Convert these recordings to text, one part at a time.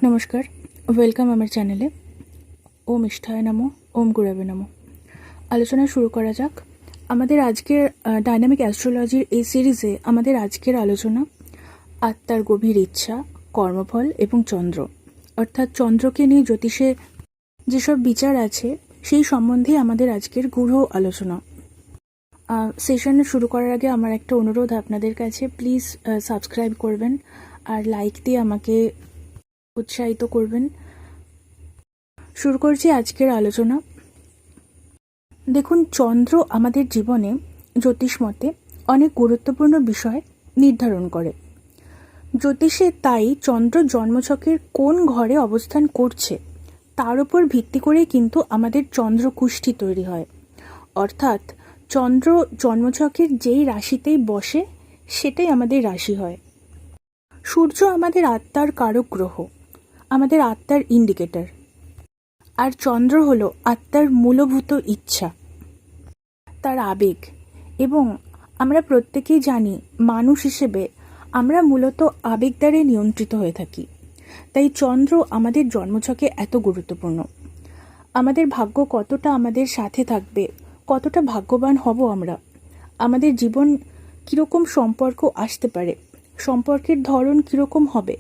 নমস্কার, ওয়েলকাম আমার চ্যানেলে। ওম ইষ্ঠায় নমো, ওম গুরবে নমো। আলোচনা শুরু করা যাক। আমাদের আজকের ডাইনামিক অ্যাস্ট্রোলজির এই সিরিজে আমাদের আজকের আলোচনা আত্মার গভীর ইচ্ছা, কর্মফল এবং চন্দ্র, অর্থাৎ চন্দ্রকে নিয়ে জ্যোতিষে যেসব বিচার আছে সেই সম্বন্ধে আমাদের আজকের গূঢ় আলোচনা। সেশন শুরু করার আগে আমার একটা অনুরোধ আপনাদের কাছে, প্লিজ সাবস্ক্রাইব করবেন আর লাইক দিয়ে আমাকে উৎসাহিত করবেন। শুরু করছি আজকের আলোচনা। দেখুন, চন্দ্র আমাদের জীবনে জ্যোতিষ মতে অনেক গুরুত্বপূর্ণ বিষয় নির্ধারণ করে। জ্যোতিষে তাই চন্দ্র জন্মছকের কোন ঘরে অবস্থান করছে তার উপর ভিত্তি করে কিন্তু আমাদের চন্দ্রকুষ্ঠি তৈরি হয়। অর্থাৎ চন্দ্র জন্মছকের যেই রাশিতেই বসে সেটাই আমাদের রাশি হয়। সূর্য আমাদের আত্মার কারক গ্রহ, আমাদের আত্মার ইন্ডিকেটর, আর চন্দ্র হলো আত্মার মূলভূত ইচ্ছা, তার আবেগ। এবং আমরা প্রত্যেকেই জানি, মানুষ হিসেবে আমরা মূলত আবেগ দ্বারা নিয়ন্ত্রিত হয়ে থাকি। তাই চন্দ্র আমাদের জন্মছকে এত গুরুত্বপূর্ণ। আমাদের ভাগ্য কতটা আমাদের সাথে থাকবে, কতটা ভাগ্যবান হব আমরা, আমাদের জীবন কীরকম সম্পর্ক আসতে পারে, সম্পর্কের ধরন কীরকম হবে,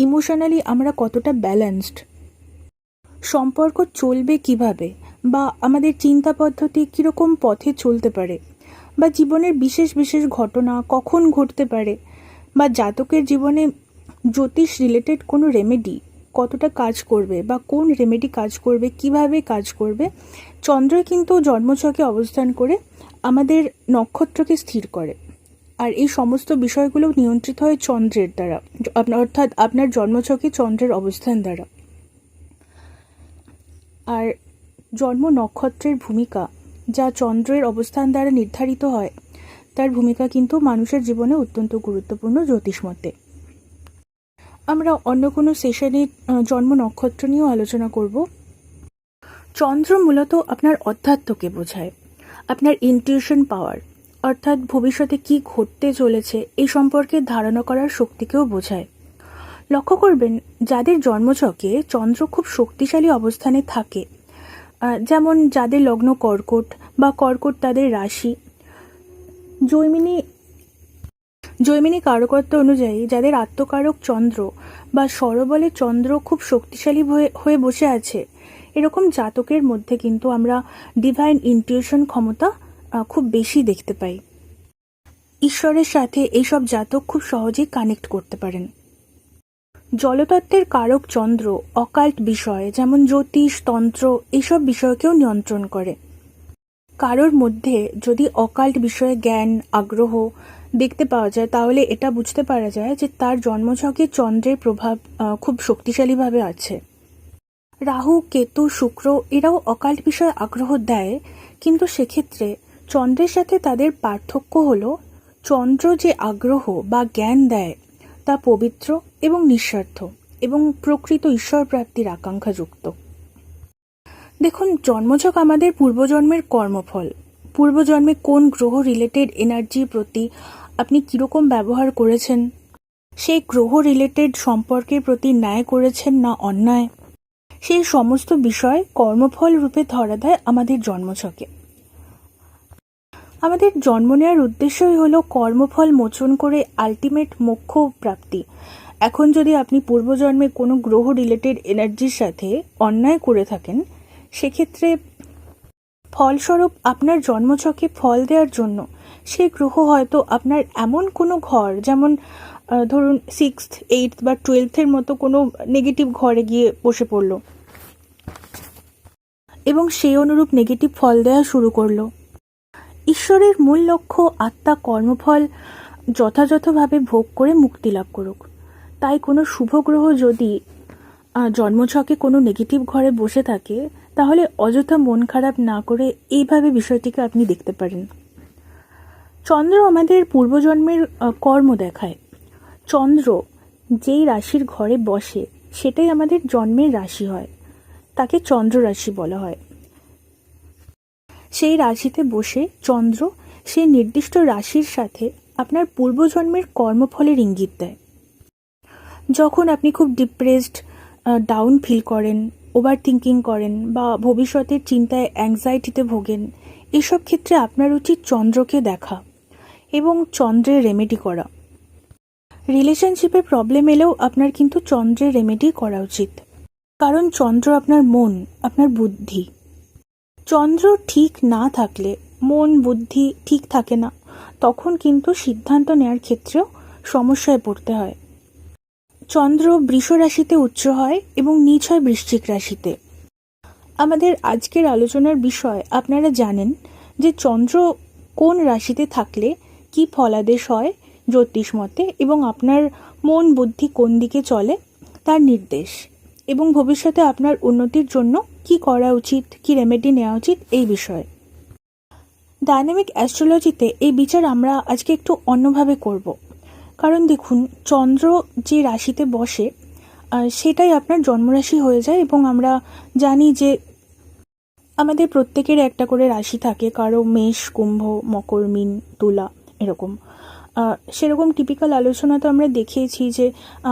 ইমোশনালি আমরা কতটা ব্যালেন্সড, সম্পর্ক চলবে কিভাবে, বা আমাদের চিন্তা পদ্ধতি কীরকম পথে চলতে পারে, বা জীবনের বিশেষ বিশেষ ঘটনা কখন ঘটতে পারে, বা জাতকের জীবনে জ্যোতিষ রিলেটেড কোনো রেমেডি কতটা কাজ করবে, বা কোন রেমেডি কাজ করবে, কিভাবে কাজ করবে, চন্দ্র কিন্তু জন্মছকে অবস্থান করে আমাদের নক্ষত্রকে স্থির করে। আর এই সমস্ত বিষয়গুলো নিয়ন্ত্রিত হয় চন্দ্রের দ্বারা, অর্থাৎ আপনার জন্মছকে চন্দ্রের অবস্থান দ্বারা। আর জন্ম নক্ষত্রের ভূমিকা যা চন্দ্রের অবস্থান দ্বারা নির্ধারিত হয়, তার ভূমিকা কিন্তু মানুষের জীবনে অত্যন্ত গুরুত্বপূর্ণ জ্যোতিষ মতে। আমরা অন্য কোনো সেশনে জন্ম নক্ষত্র নিয়েও আলোচনা করব। চন্দ্র মূলত আপনার অধ্যাত্মকে বোঝায়, আপনার ইনটিউশন পাওয়ার, অর্থাৎ ভবিষ্যতে কি ঘটতে চলেছে এই সম্পর্কে ধারণা করার শক্তিকেও বোঝায়। লক্ষ্য করবেন, যাদের জন্মছকে চন্দ্র খুব শক্তিশালী অবস্থানে থাকে, যেমন যাদের লগ্ন কর্কট বা কর্কট তাদের রাশি, জৈমিনী কারকত্ব অনুযায়ী যাদের আত্মকারক চন্দ্র বা স্বরবলে চন্দ্র খুব শক্তিশালী হয়ে বসে আছে, এরকম জাতকের মধ্যে কিন্তু আমরা ডিভাইন ইনটিউশন ক্ষমতা খুব বেশি দেখতে পাই। ঈশ্বরের সাথে এইসব জাতক খুব সহজেই কানেক্ট করতে পারেন। জলতত্ত্বের কারক চন্দ্র অকাল্ট বিষয় যেমন জ্যোতিষ, তন্ত্র এইসব বিষয়কেও নিয়ন্ত্রণ করে। কারোর মধ্যে যদি অকাল্ট বিষয়ে জ্ঞান, আগ্রহ দেখতে পাওয়া যায়, তাহলে এটা বুঝতে পারা যায় যে তার জন্মছকে চন্দ্রের প্রভাব খুব শক্তিশালীভাবে আছে। রাহু, কেতু, শুক্র এরাও অকাল্ট বিষয়ে আগ্রহ দেয়, কিন্তু সেক্ষেত্রে চন্দ্রের সাথে তাদের পার্থক্য হলো চন্দ্র যে আগ্রহ বা জ্ঞান দেয় তা পবিত্র এবং নিঃস্বার্থ এবং প্রকৃত ঈশ্বর প্রাপ্তির আকাঙ্ক্ষাযুক্ত। দেখুন, জন্মছক আমাদের পূর্বজন্মের কর্মফল। পূর্বজন্মে কোন গ্রহ রিলেটেড এনার্জির প্রতি আপনি কীরকম ব্যবহার করেছেন, সেই গ্রহ রিলেটেড সম্পর্কের প্রতি ন্যায় করেছেন না অন্যায়, সেই সমস্ত বিষয় কর্মফল রূপে ধরা দেয় আমাদের জন্মছকে। আমাদের জন্ম নেওয়ার উদ্দেশ্যই হলো কর্মফল মোচন করে আলটিমেট মোক্ষ প্রাপ্তি। এখন যদি আপনি পূর্বজন্মে কোনো গ্রহ রিলেটেড এনার্জির সাথে অন্যায় করে থাকেন, সেক্ষেত্রে ফলস্বরূপ আপনার জন্মছকে ফল দেওয়ার জন্য সেই গ্রহ হয়তো আপনার এমন কোনো ঘর, যেমন ধরুন 6th, 8th বা 12th মতো কোনো নেগেটিভ ঘরে গিয়ে বসে পড়ল এবং সেই অনুরূপ নেগেটিভ ফল দেওয়া শুরু করলো। ঈশ্বরের মূল লক্ষ্য আত্মা কর্মফল যথাযথভাবে ভোগ করে মুক্তি লাভ করুক। তাই কোনো শুভ গ্রহ যদি জন্মছকে কোনো নেগেটিভ ঘরে বসে থাকে, তাহলে অযথা মন খারাপ না করে এইভাবে বিষয়টিকে আপনি দেখতে পারেন। চন্দ্র আমাদের পূর্বজন্মের কর্ম দেখায়। চন্দ্র যেই রাশির ঘরে বসে সেটাই আমাদের জন্মের রাশি হয়, তাকে চন্দ্র রাশি বলা হয়। সেই রাশিতে বসে চন্দ্র সেই নির্দিষ্ট রাশির সাথে আপনার পূর্বজন্মের কর্মফলের ইঙ্গিত দেয়। যখন আপনি খুব ডিপ্রেসড, ডাউন ফিল করেন, ওভার থিঙ্কিং করেন বা ভবিষ্যতের চিন্তায় অ্যাংজাইটিতে ভোগেন, এসব ক্ষেত্রে আপনার উচিত চন্দ্রকে দেখা এবং চন্দ্রের রেমেডি করা। রিলেশনশিপে প্রবলেম এলেও আপনার কিন্তু চন্দ্রের রেমেডি করা উচিত, কারণ চন্দ্র আপনার মন, আপনার বুদ্ধি। চন্দ্র ঠিক না থাকলে, মন বুদ্ধি ঠিক থাকে না, তখন কিন্তু সিদ্ধান্ত নেওয়ার ক্ষেত্রেও সমস্যায় পড়তে হয়। চন্দ্র বৃষ রাশিতে উচ্চ হয় এবং নীচ হয় বৃশ্চিক রাশিতে। আমাদের আজকের আলোচনার বিষয় আপনারা জানেন যে চন্দ্র কোন রাশিতে থাকলে কি ফলাদেশ হয় জ্যোতিষ মতে, এবং আপনার মন বুদ্ধি কোন দিকে চলে তার নির্দেশ, এবং ভবিষ্যতে আপনার উন্নতির জন্য কি করা উচিত, কি রেমেডি নেওয়া উচিত এই বিষয়ে। ডাইনামিক অ্যাস্ট্রোলজিতে এই বিচার আমরা আজকে একটু অন্যভাবে করব, কারণ দেখুন চন্দ্র যে রাশিতে বসে সেটাই আপনার জন্মরাশি হয়ে যায়, এবং আমরা জানি যে আমাদের প্রত্যেকের একটা করে রাশি থাকে, কারো মেষ, কুম্ভ, মকর, মীন, তুলা এরকম। সেরকম টিপিক্যাল আলোচনা তো আমরা দেখিয়েছি যে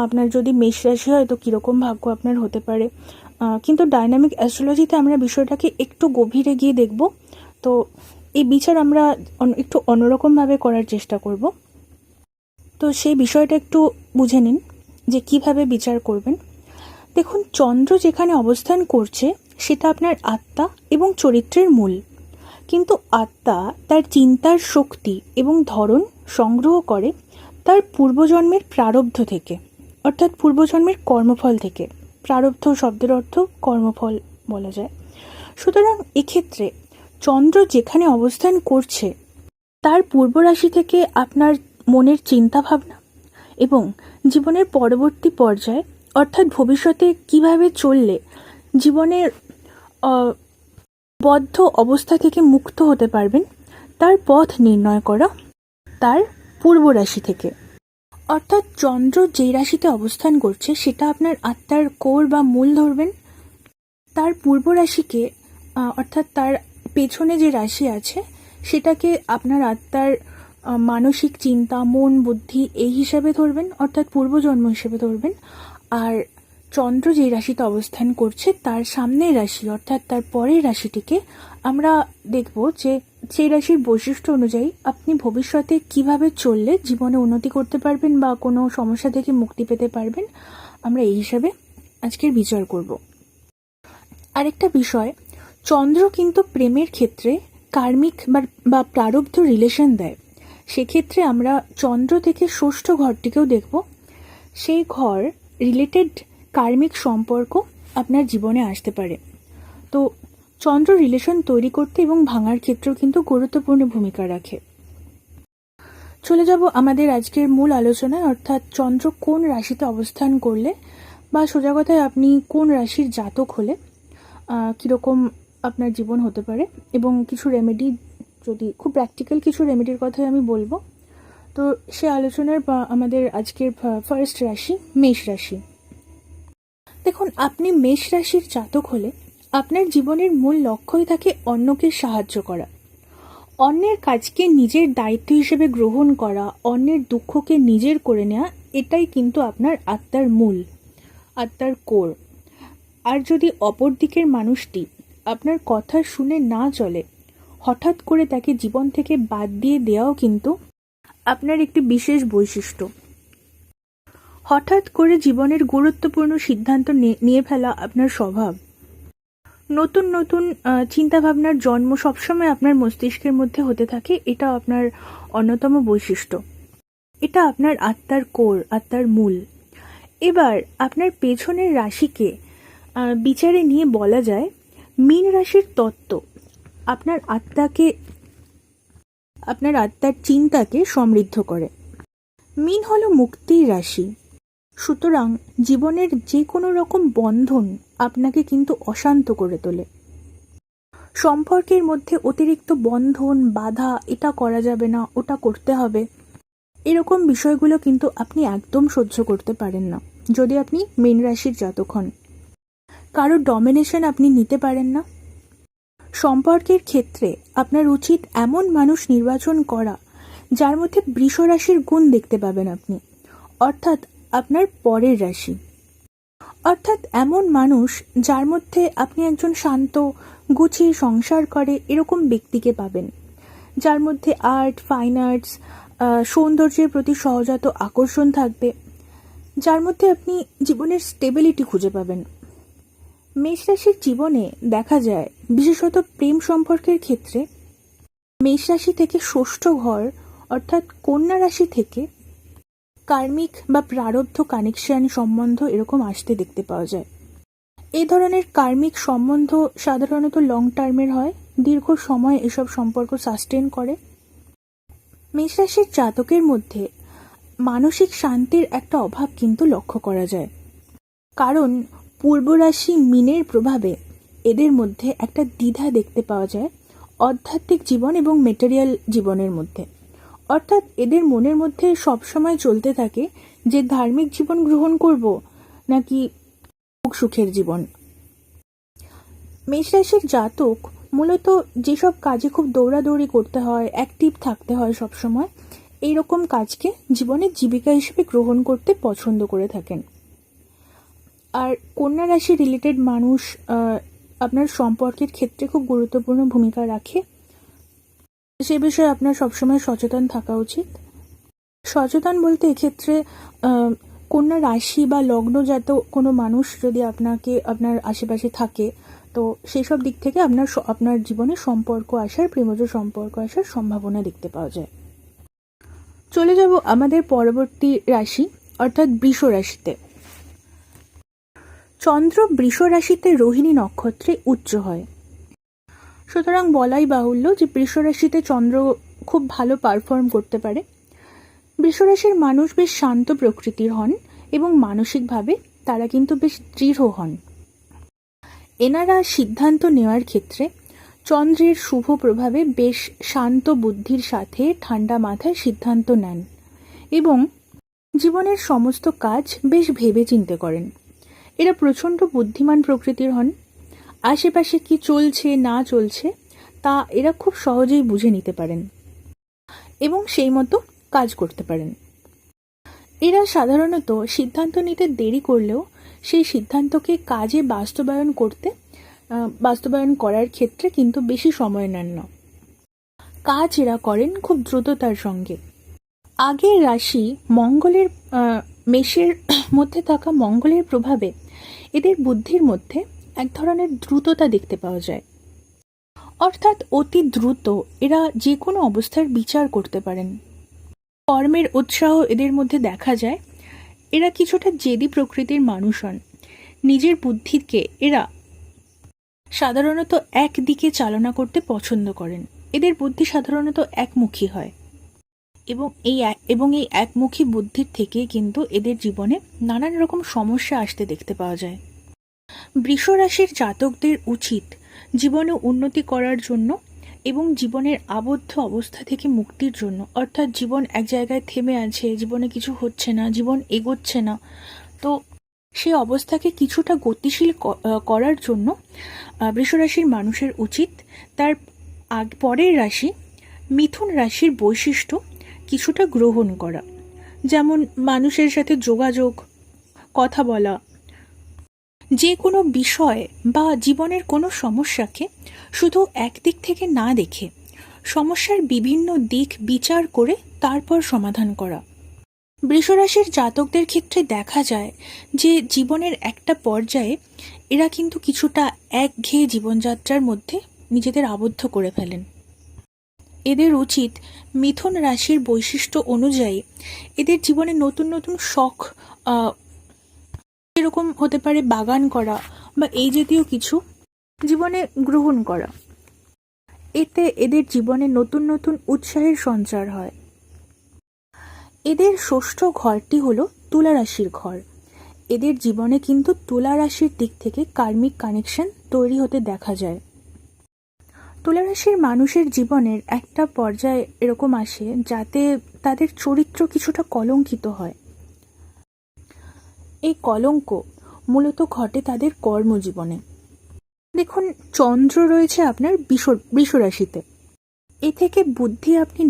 আপনার যদি মেষ রাশি হয় তো কীরকম ভাগ্য আপনার হতে পারে, কিন্তু ডাইনামিক অ্যাস্ট্রোলজিতে আমরা বিষয়টাকে একটু গভীরে গিয়ে দেখব। তো এই বিচার আমরা একটু অন্যরকমভাবে করার চেষ্টা করব। তো সেই বিষয়টা একটু বুঝে নিন যে কিভাবে বিচার করবেন। দেখুন, চন্দ্র যেখানে অবস্থান করছে সেটা আপনার আত্মা এবং চরিত্রের মূল, কিন্তু আত্মা তার চিন্তার শক্তি এবং ধরন সংগ্রহ করে তার পূর্বজন্মের প্রারব্ধ থেকে, অর্থাৎ পূর্বজন্মের কর্মফল থেকে। প্রারব্ধ শব্দের অর্থ কর্মফল বলা যায়। সুতরাং এক্ষেত্রে চন্দ্র যেখানে অবস্থান করছে তার পূর্ব রাশি থেকে আপনার মনের চিন্তা ভাবনা এবং জীবনের পরবর্তী পর্যায়ে, অর্থাৎ ভবিষ্যতে কিভাবে চললে জীবনের বদ্ধ অবস্থা থেকে মুক্ত হতে পারবেন তার পথ নির্ণয় করা তার পূর্ব রাশি থেকে। অর্থাৎ চন্দ্র যেই রাশিতে অবস্থান করছে সেটা আপনার আত্মার কোর বা মূল ধরবেন। তার পূর্ব রাশিকে, অর্থাৎ তার পেছনে যে রাশি আছে সেটাকে আপনার আত্মার মানসিক চিন্তা, মন বুদ্ধি এই হিসাবে ধরবেন, অর্থাৎ পূর্বজন্ম হিসেবে ধরবেন। আর চন্দ্র যেই রাশিতে অবস্থান করছে তার সামনের রাশি, অর্থাৎ তার পরের রাশিটিকে আমরা দেখব যে সেই রাশির বৈশিষ্ট্য অনুযায়ী আপনি ভবিষ্যতে কিভাবে চললে জীবনে উন্নতি করতে পারবেন বা কোনো সমস্যা থেকে মুক্তি পেতে পারবেন, আমরা এই হিসাবে আজকের বিচার করব। আরেকটা বিষয়, চন্দ্র কিন্তু প্রেমের ক্ষেত্রে কার্মিক বা প্রারব্ধ রিলেশন দেয়। সেক্ষেত্রে আমরা চন্দ্র থেকে ষষ্ঠ ঘরটিকেও দেখব। সেই ঘর রিলেটেড কার্মিক সম্পর্ক আপনার জীবনে আসতে পারে। তো চন্দ্র রিলেশন তৈরি করতে এবং ভাঙার ক্ষেত্রেও কিন্তু গুরুত্বপূর্ণ ভূমিকা রাখে। চলে যাব আমাদের আজকের মূল আলোচনায়, অর্থাৎ চন্দ্র কোন রাশিতে অবস্থান করলে বা সোজা কথায় আপনি কোন রাশির জাতক হলে কীরকম আপনার জীবন হতে পারে, এবং কিছু রেমেডি, যদি খুব প্র্যাকটিক্যাল কিছু রেমেডির কথাই আমি বলবো। তো সে আলোচনার আমাদের আজকের ফার্স্ট রাশি মেষ রাশি। দেখুন, আপনি মেষ রাশির জাতক হলে আপনার জীবনের মূল লক্ষ্যই থাকে অন্যকে সাহায্য করা, অন্যের কাজকে নিজের দায়িত্ব হিসেবে গ্রহণ করা, অন্যের দুঃখকে নিজের করে নেওয়া, এটাই কিন্তু আপনার আত্মার মূল, আত্মার কোর। আর যদি অপর দিকের মানুষটি আপনার কথা শুনে না চলে, হঠাৎ করে তাকে জীবন থেকে বাদ দিয়ে দেওয়াও কিন্তু আপনার একটি বিশেষ বৈশিষ্ট্য। হঠাৎ করে জীবনের গুরুত্বপূর্ণ সিদ্ধান্ত নিয়ে ফেলা আপনার স্বভাব। নতুন নতুন চিন্তাভাবনার জন্ম সবসময় আপনার মস্তিষ্কের মধ্যে হতে থাকে, এটা আপনার অন্যতম বৈশিষ্ট্য। এটা আপনার আত্মার কোর, আত্মার মূল। এবার আপনার পেছনের রাশিকে বিচারে নিয়ে বলা যায় মীন রাশির তত্ত্ব আপনার আত্মার চিন্তাকে সমৃদ্ধ করে। মীন হলো মুক্তির রাশি, সুতরাং জীবনের যে কোনো রকম বন্ধন আপনাকে কিন্তু অশান্ত করে তোলে। সম্পর্কের মধ্যে অতিরিক্ত বন্ধন, বাধা, এটা করা যাবে না, ওটা করতে হবে, এরকম বিষয়গুলো কিন্তু আপনি একদম সহ্য করতে পারেন না যদি আপনি মীন রাশির জাতক হন। কারো ডমিনেশন আপনি নিতে পারেন না। সম্পর্কের ক্ষেত্রে আপনার উচিত এমন মানুষ নির্বাচন করা যার মধ্যে বৃষ রাশির গুণ দেখতে পাবেন আপনি, অর্থাৎ আপনার পরের রাশি, অর্থাৎ এমন মানুষ যার মধ্যে আপনি একজন শান্ত, গুছিয়ে সংসার করে এরকম ব্যক্তিকে পাবেন, যার মধ্যে আর্ট, ফাইন আর্টস, সৌন্দর্যের প্রতি সহজাত আকর্ষণ থাকবে, যার মধ্যে আপনি জীবনের স্টেবিলিটি খুঁজে পাবেন। মেষ রাশির জীবনে দেখা যায়, বিশেষত প্রেম সম্পর্কের ক্ষেত্রে মেষ রাশি থেকে ষষ্ঠ ঘর অর্থাৎ কন্যা রাশি থেকে কার্মিক বা প্রারব্ধ কানেকশন সম্বন্ধ এরকম আসতে দেখতে পাওয়া যায়। এই ধরনের কার্মিক সম্বন্ধ সাধারণত লং টার্মের হয়, দীর্ঘ সময় এসব সম্পর্ক সাস্টেন করে। মেষ রাশির জাতকের মধ্যে মানসিক শান্তির একটা অভাব কিন্তু লক্ষ্য করা যায়, কারণ পূর্ব রাশি মীনের প্রভাবে এদের মধ্যে একটা দ্বিধা দেখতে পাওয়া যায় আধ্যাত্মিক জীবন এবং মেটেরিয়াল জীবনের মধ্যে। অর্থাৎ এদের মনের মধ্যে সবসময় চলতে থাকে যে ধার্মিক জীবন গ্রহণ করব নাকি সুখের জীবন। মেষ রাশির জাতক মূলত যেসব কাজে খুব দৌড়াদৌড়ি করতে হয়, অ্যাক্টিভ থাকতে হয় সবসময়, এইরকম কাজকে জীবনের জীবিকা হিসেবে গ্রহণ করতে পছন্দ করে থাকেন। আর কন্যা রাশি রিলেটেড মানুষ আপনার সম্পর্কের ক্ষেত্রে খুব গুরুত্বপূর্ণ ভূমিকা রাখে, সে বিষয়ে আপনার সবসময় সচেতন থাকা উচিত। সচেতন বলতে এক্ষেত্রে কন্যা রাশি বা লগ্নজাত কোনো মানুষ যদি আপনার আশেপাশে থাকে, তো সেই সব দিক থেকে আপনার জীবনে সম্পর্ক আসার, প্রেমজ সম্পর্ক আসার সম্ভাবনা দেখতে পাওয়া যায়। চলে যাব আমাদের পরবর্তী রাশি অর্থাৎ বৃষ রাশিতে। চন্দ্র বৃষ রাশিতে রোহিণী নক্ষত্রে উচ্চ হয়, সুতরাং বলাই বাহুল্য যে বৃষ রাশিতে চন্দ্র খুব ভালো পারফর্ম করতে পারে। বৃষ রাশির মানুষ বেশ শান্ত প্রকৃতির হন এবং মানসিকভাবে তারা কিন্তু বেশ দৃঢ় হন। এনারা সিদ্ধান্ত নেওয়ার ক্ষেত্রে চন্দ্রের শুভ প্রভাবে বেশ শান্ত বুদ্ধির সাথে ঠান্ডা মাথায় সিদ্ধান্ত নেন এবং জীবনের সমস্ত কাজ বেশ ভেবেচিন্তে করেন। এরা প্রচণ্ড বুদ্ধিমান প্রকৃতির হন, আশেপাশে কি চলছে না চলছে তা এরা খুব সহজেই বুঝে নিতে পারেন এবং সেই মতো কাজ করতে পারেন। এরা সাধারণত সিদ্ধান্ত নিতে দেরি করলেও সেই সিদ্ধান্তকে কাজে বাস্তবায়ন করার ক্ষেত্রে কিন্তু বেশি সময় নেন না। কাজ এরা করেন খুব দ্রুততার সঙ্গে। আগের রাশি মঙ্গলের মেষের মধ্যে থাকা মঙ্গলের প্রভাবে এদের বুদ্ধির মধ্যে এক ধরনের দ্রুততা দেখতে পাওয়া যায়, অর্থাৎ অতি দ্রুত এরা যে কোনো অবস্থার বিচার করতে পারেন। কর্মের উৎসাহ এদের মধ্যে দেখা যায়। এরা কিছুটা জেদি প্রকৃতির মানুষ হন। নিজের বুদ্ধিকে এরা সাধারণত একদিকে চালনা করতে পছন্দ করেন। এদের বুদ্ধি সাধারণত একমুখী হয় এবং এই একমুখী বুদ্ধির থেকে কিন্তু এদের জীবনে নানান রকম সমস্যা আসতে দেখতে পাওয়া যায়। বৃষ রাশির জাতকদের উচিত জীবনে উন্নতি করার জন্য এবং জীবনের আবদ্ধ অবস্থা থেকে মুক্তির জন্য, অর্থাৎ জীবন এক জায়গায় থেমে আছে, জীবনে কিছু হচ্ছে না, জীবন এগোচ্ছে না, তো সেই অবস্থাকে কিছুটা গতিশীল করার জন্য বৃষরাশির মানুষের উচিত তার পরের রাশি মিথুন রাশির বৈশিষ্ট্য কিছুটা গ্রহণ করা, যেমন মানুষের সাথে যোগাযোগ, কথা বলা, যে কোনো বিষয় বা জীবনের কোনো সমস্যাকে শুধু একদিক থেকে না দেখে সমস্যার বিভিন্ন দিক বিচার করে তারপর সমাধান করা। বৃষরাশির জাতকদের ক্ষেত্রে দেখা যায় যে জীবনের একটা পর্যায়ে এরা কিন্তু কিছুটা একঘেয়ে জীবনযাত্রার মধ্যে নিজেদের আবদ্ধ করে ফেলেন। এদের উচিত মিথুন রাশির বৈশিষ্ট্য অনুযায়ী এদের জীবনে নতুন নতুন শখ, এরকম হতে পারে বাগান করা বা এই জাতীয় কিছু জীবনে গ্রহণ করা। এতে এদের জীবনে নতুন নতুন উৎসাহের সঞ্চার হয়। এদের ষষ্ঠ ঘরটি হলো তুলা রাশির ঘর। এদের জীবনে কিন্তু তুলা রাশির দিক থেকে কার্মিক কানেকশন তৈরি হতে দেখা যায়। তুলা রাশির মানুষের জীবনের একটা পর্যায়ে এরকম আসে যাতে তাদের চরিত্র কিছুটা কলঙ্কিত হয়। এই কলঙ্ক মূলত ঘটে তাদের কর্মজীবনে। দেখুন, চন্দ্র রয়েছে আপনার বৃষ রাশিতে, এ থেকে বুদ্ধি আপনি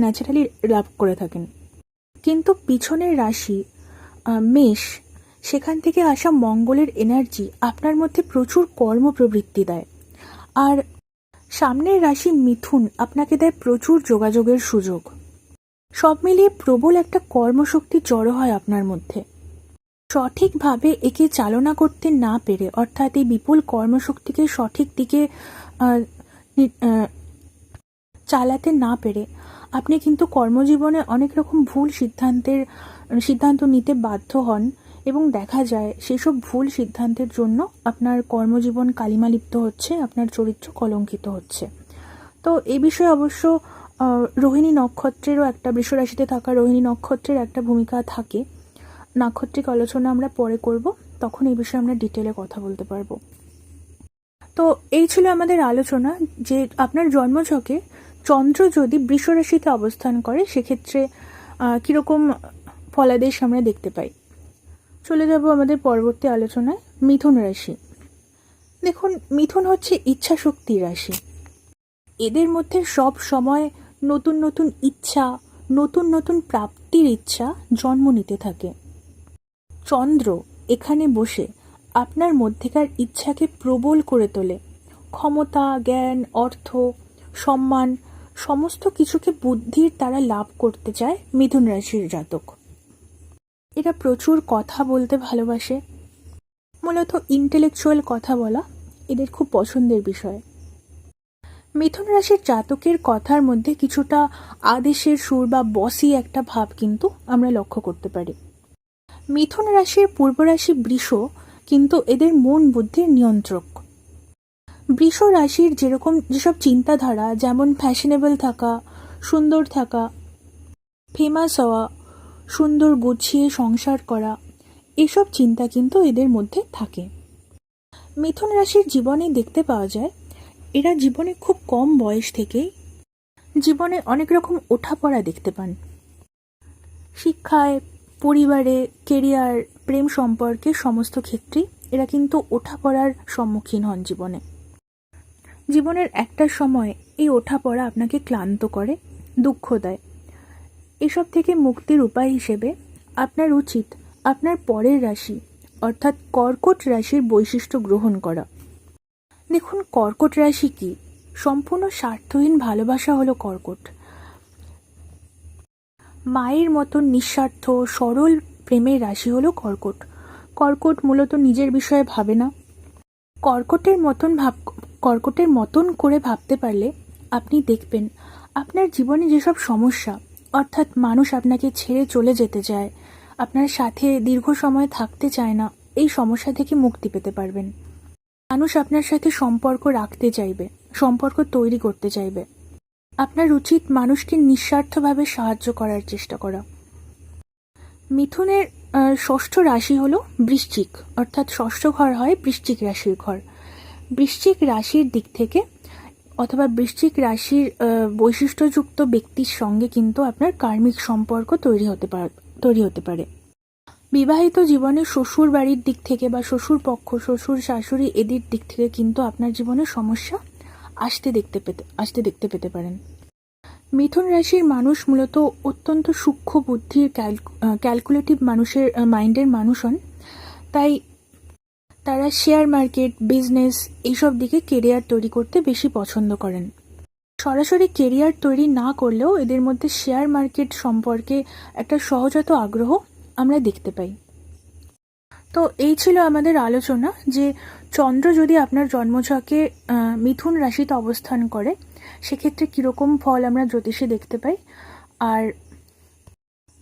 ন্যাচারালি লাভ করে থাকেন, কিন্তু পিছনের রাশি মেষ, সেখান থেকে আসা মঙ্গলের এনার্জি আপনার মধ্যে প্রচুর কর্মপ্রবৃত্তি দেয়। আর সামনের রাশি মিথুন আপনাকে দেয় প্রচুর যোগাযোগের সুযোগ। সব মিলিয়ে প্রবল একটা কর্মশক্তি জড়ো হয় আপনার মধ্যে। সঠিকভাবে একে চালনা করতে না পেরে, অর্থাৎ এই বিপুল কর্মশক্তিকে সঠিক দিকে চালাতে না পেরে আপনি কিন্তু কর্মজীবনে অনেক রকম ভুল সিদ্ধান্ত নিতে বাধ্য হন, এবং দেখা যায় সেসব ভুল সিদ্ধান্তের জন্য আপনার কর্মজীবন কালিমালিপ্ত হচ্ছে, আপনার চরিত্র কলঙ্কিত হচ্ছে। তো এই বিষয়ে অবশ্য রোহিণী নক্ষত্রেরও একটা, বৃষ রাশিতে থাকা রোহিণী নক্ষত্রের একটা ভূমিকা থাকে। নাক্ষত্রিক আলোচনা আমরা পরে করব, তখন এই বিষয়ে আমরা ডিটেলে কথা বলতে পারবো। তো এই ছিল আমাদের আলোচনা যে আপনার জন্মছকে চন্দ্র যদি বৃষ রাশিতে অবস্থান করে সেক্ষেত্রে কীরকম ফলাদেশ আমরা দেখতে পাই। চলে যাব আমাদের পরবর্তী আলোচনায়, মিথুন রাশি। দেখুন, মিথুন হচ্ছে ইচ্ছা শক্তির রাশি। এদের মধ্যে সব সময় নতুন নতুন ইচ্ছা, নতুন নতুন প্রাপ্তির ইচ্ছা জন্ম নিতে থাকে। চন্দ্র এখানে বসে আপনার মধ্যেকার ইচ্ছাকে প্রবল করে তোলে। ক্ষমতা, জ্ঞান, অর্থ, সম্মান সমস্ত কিছুকে বুদ্ধির দ্বারা লাভ করতে চায় মিথুন রাশির জাতক। এরা প্রচুর কথা বলতে ভালোবাসে। মূলত ইন্টেলেকচুয়াল কথা বলা এদের খুব পছন্দের বিষয়। মিথুন রাশির জাতকের কথার মধ্যে কিছুটা আদেশের সুর বা বসি একটা ভাব কিন্তু আমরা লক্ষ্য করতে পারি। মিথুন রাশির পূর্ব রাশি বৃষ কিন্তু এদের মন বুদ্ধির নিয়ন্ত্রক। বৃষ রাশির যেসব চিন্তাধারা, যেমন ফ্যাশনেবল থাকা, সুন্দর থাকা, ফেমাস হওয়া, সুন্দর গুছিয়ে সংসার করা, এসব চিন্তা কিন্তু এদের মধ্যে থাকে। মিথুন রাশির জীবনে দেখতে পাওয়া যায় এরা জীবনে খুব কম বয়স থেকেই জীবনে অনেক রকম ওঠাপড়া দেখতে পান। শিক্ষায়, পরিবারে, কেরিয়ার, প্রেম সম্পর্কে সমস্ত ক্ষেত্রেই এরা কিন্তু ওঠাপড়ার সম্মুখীন হন জীবনে। জীবনের একটা সময় এই ওঠাপড়া আপনাকে ক্লান্ত করে, দুঃখ দেয়। এসব থেকে মুক্তির উপায় হিসেবে আপনার উচিত আপনার পরের রাশি অর্থাৎ কর্কট রাশির বৈশিষ্ট্য গ্রহণ করা। দেখুন, কর্কট রাশি কি? সম্পূর্ণ স্বার্থহীন ভালোবাসা হলো কর্কট। মায়ের মতন নিঃস্বার্থ সরল প্রেমের রাশি হলো কর্কট। কর্কট মূলত নিজের বিষয়ে ভাবে না। কর্কটের মতন করে ভাবতে পারলে আপনি দেখবেন আপনার জীবনে যেসব সমস্যা, অর্থাৎ মানুষ আপনাকে ছেড়ে চলে যেতে চায়, আপনার সাথে দীর্ঘ সময় থাকতে চায় না, এই সমস্যা থেকে মুক্তি পেতে পারবেন। মানুষ আপনার সাথে সম্পর্ক রাখতে চাইবে, সম্পর্ক তৈরি করতে চাইবে। আপনার উচিত মানুষকে নিঃস্বার্থভাবে সাহায্য করার চেষ্টা করা। মিথুনের ষষ্ঠ রাশি হলো বৃশ্চিক, অর্থাৎ ষষ্ঠ ঘর হয় বৃশ্চিক রাশির ঘর। বৃশ্চিক রাশির দিক থেকে অথবা বৃশ্চিক রাশির বৈশিষ্ট্যযুক্ত ব্যক্তির সঙ্গে কিন্তু আপনার কার্মিক সম্পর্ক তৈরি হতে পারে। বিবাহিত জীবনে শ্বশুর বাড়ির দিক থেকে বা শ্বশুর পক্ষ, শ্বশুর শাশুড়ি এদের দিক থেকে কিন্তু আপনার জীবনে সমস্যা আসতে দেখতে পেতে পারেন। মিথুন রাশির মানুষ মূলত অত্যন্ত সূক্ষ্ম বুদ্ধির ক্যালকুলেটিভ মাইন্ডের মানুষ হন। তাই তারা শেয়ার মার্কেট, বিজনেস এইসব দিকে কেরিয়ার তৈরি করতে বেশি পছন্দ করেন। সরাসরি কেরিয়ার তৈরি না করলেও এদের মধ্যে শেয়ার মার্কেট সম্পর্কে একটা সহজাত আগ্রহ আমরা দেখতে পাই। তো এই ছিল আমাদের আলোচনা যে চন্দ্র যদি আপনার জন্মছকে মিথুন রাশিতে অবস্থান করে সেক্ষেত্রে কীরকম ফল আমরা জ্যোতিষে দেখতে পাই। আর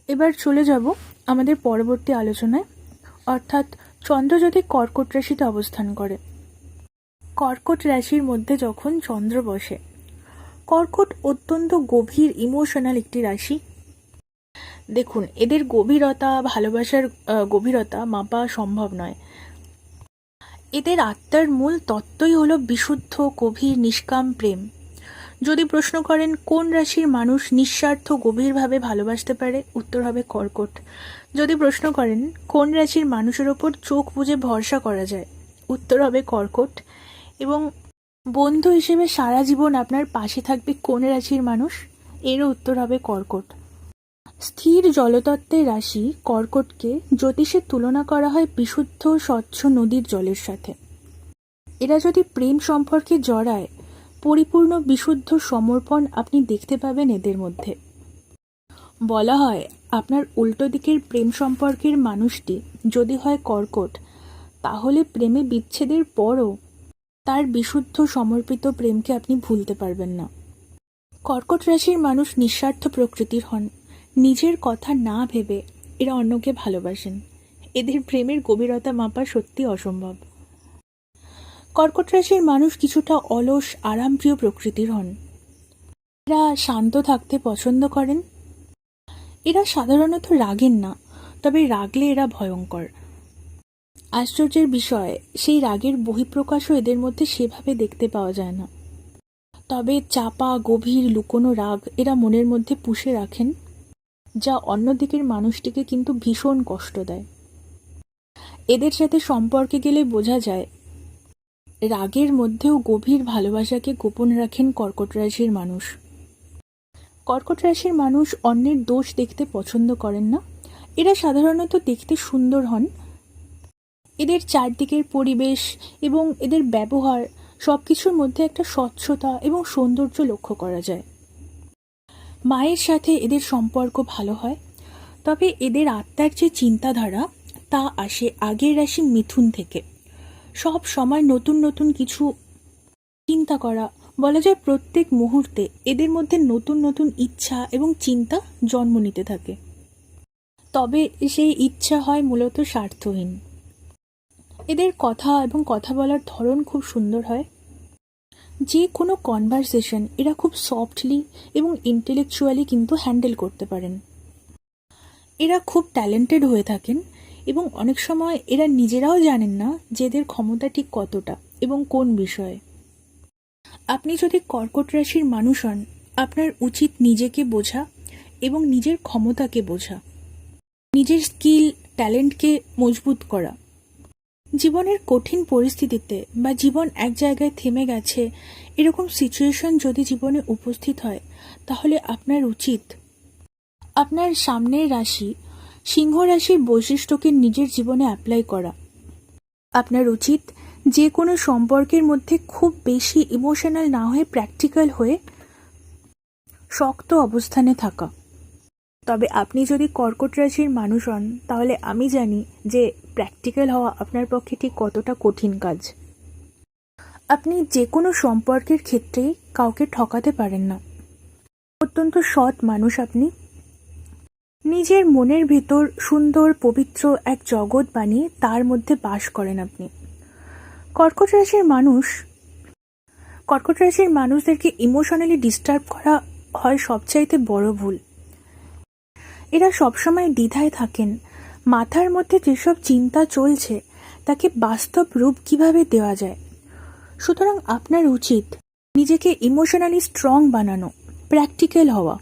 এবার চলে যাব আমাদের পরবর্তী আলোচনায়, অর্থাৎ চন্দ্র যদি কর্কট রাশিতে অবস্থান করে। কর্কট রাশির মধ্যে যখন চন্দ্র বসে, কর্কট অত্যন্ত গভীর ইমোশনাল একটি রাশি। দেখুন, এদের গভীরতা, ভালোবাসার গভীরতা মাপা সম্ভব নয়। এদের আত্মার মূল তত্ত্বই হলো বিশুদ্ধ, গভীর, নিষ্কাম প্রেম। যদি প্রশ্ন করেন কোন রাশির মানুষ নিঃস্বার্থ গভীরভাবে ভালোবাসতে পারে, উত্তর হবে কর্কট। যদি প্রশ্ন করেন কোন রাশির মানুষের ওপর চোখ বুজে ভরসা করা যায়, উত্তর হবে কর্কট। এবং বন্ধু হিসেবে সারা জীবন আপনার পাশে থাকবে কোন রাশির মানুষ, এরও উত্তর হবে কর্কট। স্থির জলতত্ত্বের রাশি কর্কটকে জ্যোতিষের তুলনা করা হয় বিশুদ্ধ স্বচ্ছ নদীর জলের সাথে। এরা যদি প্রেম সম্পর্কে জড়ায়, পরিপূর্ণ বিশুদ্ধ সমর্পণ আপনি দেখতে পাবেন এদের মধ্যে। বলা হয় আপনার উল্টো দিকের প্রেম সম্পর্কের মানুষটি যদি হয় কর্কট, তাহলে প্রেমে বিচ্ছেদের পরও তার বিশুদ্ধ সমর্পিত প্রেমকে আপনি ভুলতে পারবেন না। কর্কট রাশির মানুষ নিঃস্বার্থ প্রকৃতির হন। নিজের কথা না ভেবে এরা অন্যকে ভালোবাসেন। এদের প্রেমের গভীরতা মাপা সত্যি অসম্ভব। কর্কট রাশির মানুষ কিছুটা অলস আরামপ্রিয় প্রকৃতির হন। এরা শান্ত থাকতে পছন্দ করেন। এরা সাধারণত রাগেন না, তবে রাগলে এরা ভয়ঙ্কর। আশ্চর্যের বিষয়, সেই রাগের বহিঃপ্রকাশও এদের মধ্যে সেভাবে দেখতে পাওয়া যায় না। তবে চাপা গভীর লুকোনো রাগ এরা মনের মধ্যে পুষে রাখেন, যা অন্যদিকের মানুষটিকে কিন্তু ভীষণ কষ্ট দেয়। এদের সাথে সম্পর্কে গেলে বোঝা যায় রাগের মধ্যেও গভীর ভালোবাসাকে গোপন রাখেন কর্কট রাশির মানুষ। কর্কট রাশির মানুষ অন্যের দোষ দেখতে পছন্দ করেন না। এরা সাধারণত দেখতে সুন্দর হন। এদের চারদিকের পরিবেশ এবং এদের ব্যবহার সবকিছুর মধ্যে একটা স্বচ্ছতা এবং সৌন্দর্য লক্ষ্য করা যায়। মায়ের সাথে এদের সম্পর্ক ভালো হয়। তবে এদের আত্মার যে চিন্তাধারা তা আসে আগের রাশি মিথুন থেকে। সব সময় নতুন নতুন কিছু চিন্তা করা, বলা যায় প্রত্যেক মুহূর্তে এদের মধ্যে নতুন নতুন ইচ্ছা এবং চিন্তা জন্ম নিতে থাকে। তবে সেই ইচ্ছা হয় মূলত স্বার্থহীন। এদের কথা এবং কথা বলার ধরন খুব সুন্দর হয়। যে কোনো কনভারসেশন এরা খুব সফটলি এবং ইন্টেলেকচুয়ালি কিন্তু হ্যান্ডেল করতে পারেন। এরা খুব ট্যালেন্টেড হয়ে থাকেন এবং অনেক সময় এরা নিজেরাও জানেন না যে এদের ক্ষমতা ঠিক কতটা এবং কোন বিষয়ে। আপনি যদি কর্কট রাশির মানুষ হন, আপনার উচিত নিজেকে বোঝা এবং নিজের ক্ষমতাকে বোঝা, নিজের স্কিল ট্যালেন্টকে মজবুত করা। জীবনের কঠিন পরিস্থিতিতে বা জীবন এক জায়গায় থেমে গেছে এরকম সিচুয়েশন যদি জীবনে উপস্থিত হয়, তাহলে আপনার উচিত আপনার সামনের রাশি সিংহ রাশির বৈশিষ্ট্যকে নিজের জীবনে অ্যাপ্লাই করা। আপনার উচিত যে কোনো সম্পর্কের মধ্যে খুব বেশি ইমোশনাল না হয়ে প্র্যাকটিক্যাল হয়ে শক্ত অবস্থানে থাকা। তবে আপনি যদি কর্কট রাশির মানুষ হন, তাহলে আমি জানি যে প্র্যাকটিক্যাল হওয়া আপনার পক্ষে ঠিক কতটা কঠিন কাজ। আপনি যে কোনো সম্পর্কের ক্ষেত্রেই কাউকে ঠকাতে পারেন না। অত্যন্ত সৎ মানুষ আপনি। নিজের মনের ভিতর সুন্দর পবিত্র এক জগৎ বানিয়ে তার মধ্যে বাস করেন আপনি। কর্কট রাশির মানুষদেরকে ইমোশনালি ডিস্টার্ব করা হয় সবচাইতে বড় ভুল। এরা সবসময় দ্বিধায় থাকেন মাথার মধ্যে যেসব চিন্তা চলছে তাকে বাস্তব রূপ কিভাবে দেওয়া যায়। সুতরাং আপনার উচিত নিজেকে ইমোশনালি স্ট্রং বানানো, প্র্যাকটিক্যাল হওয়া,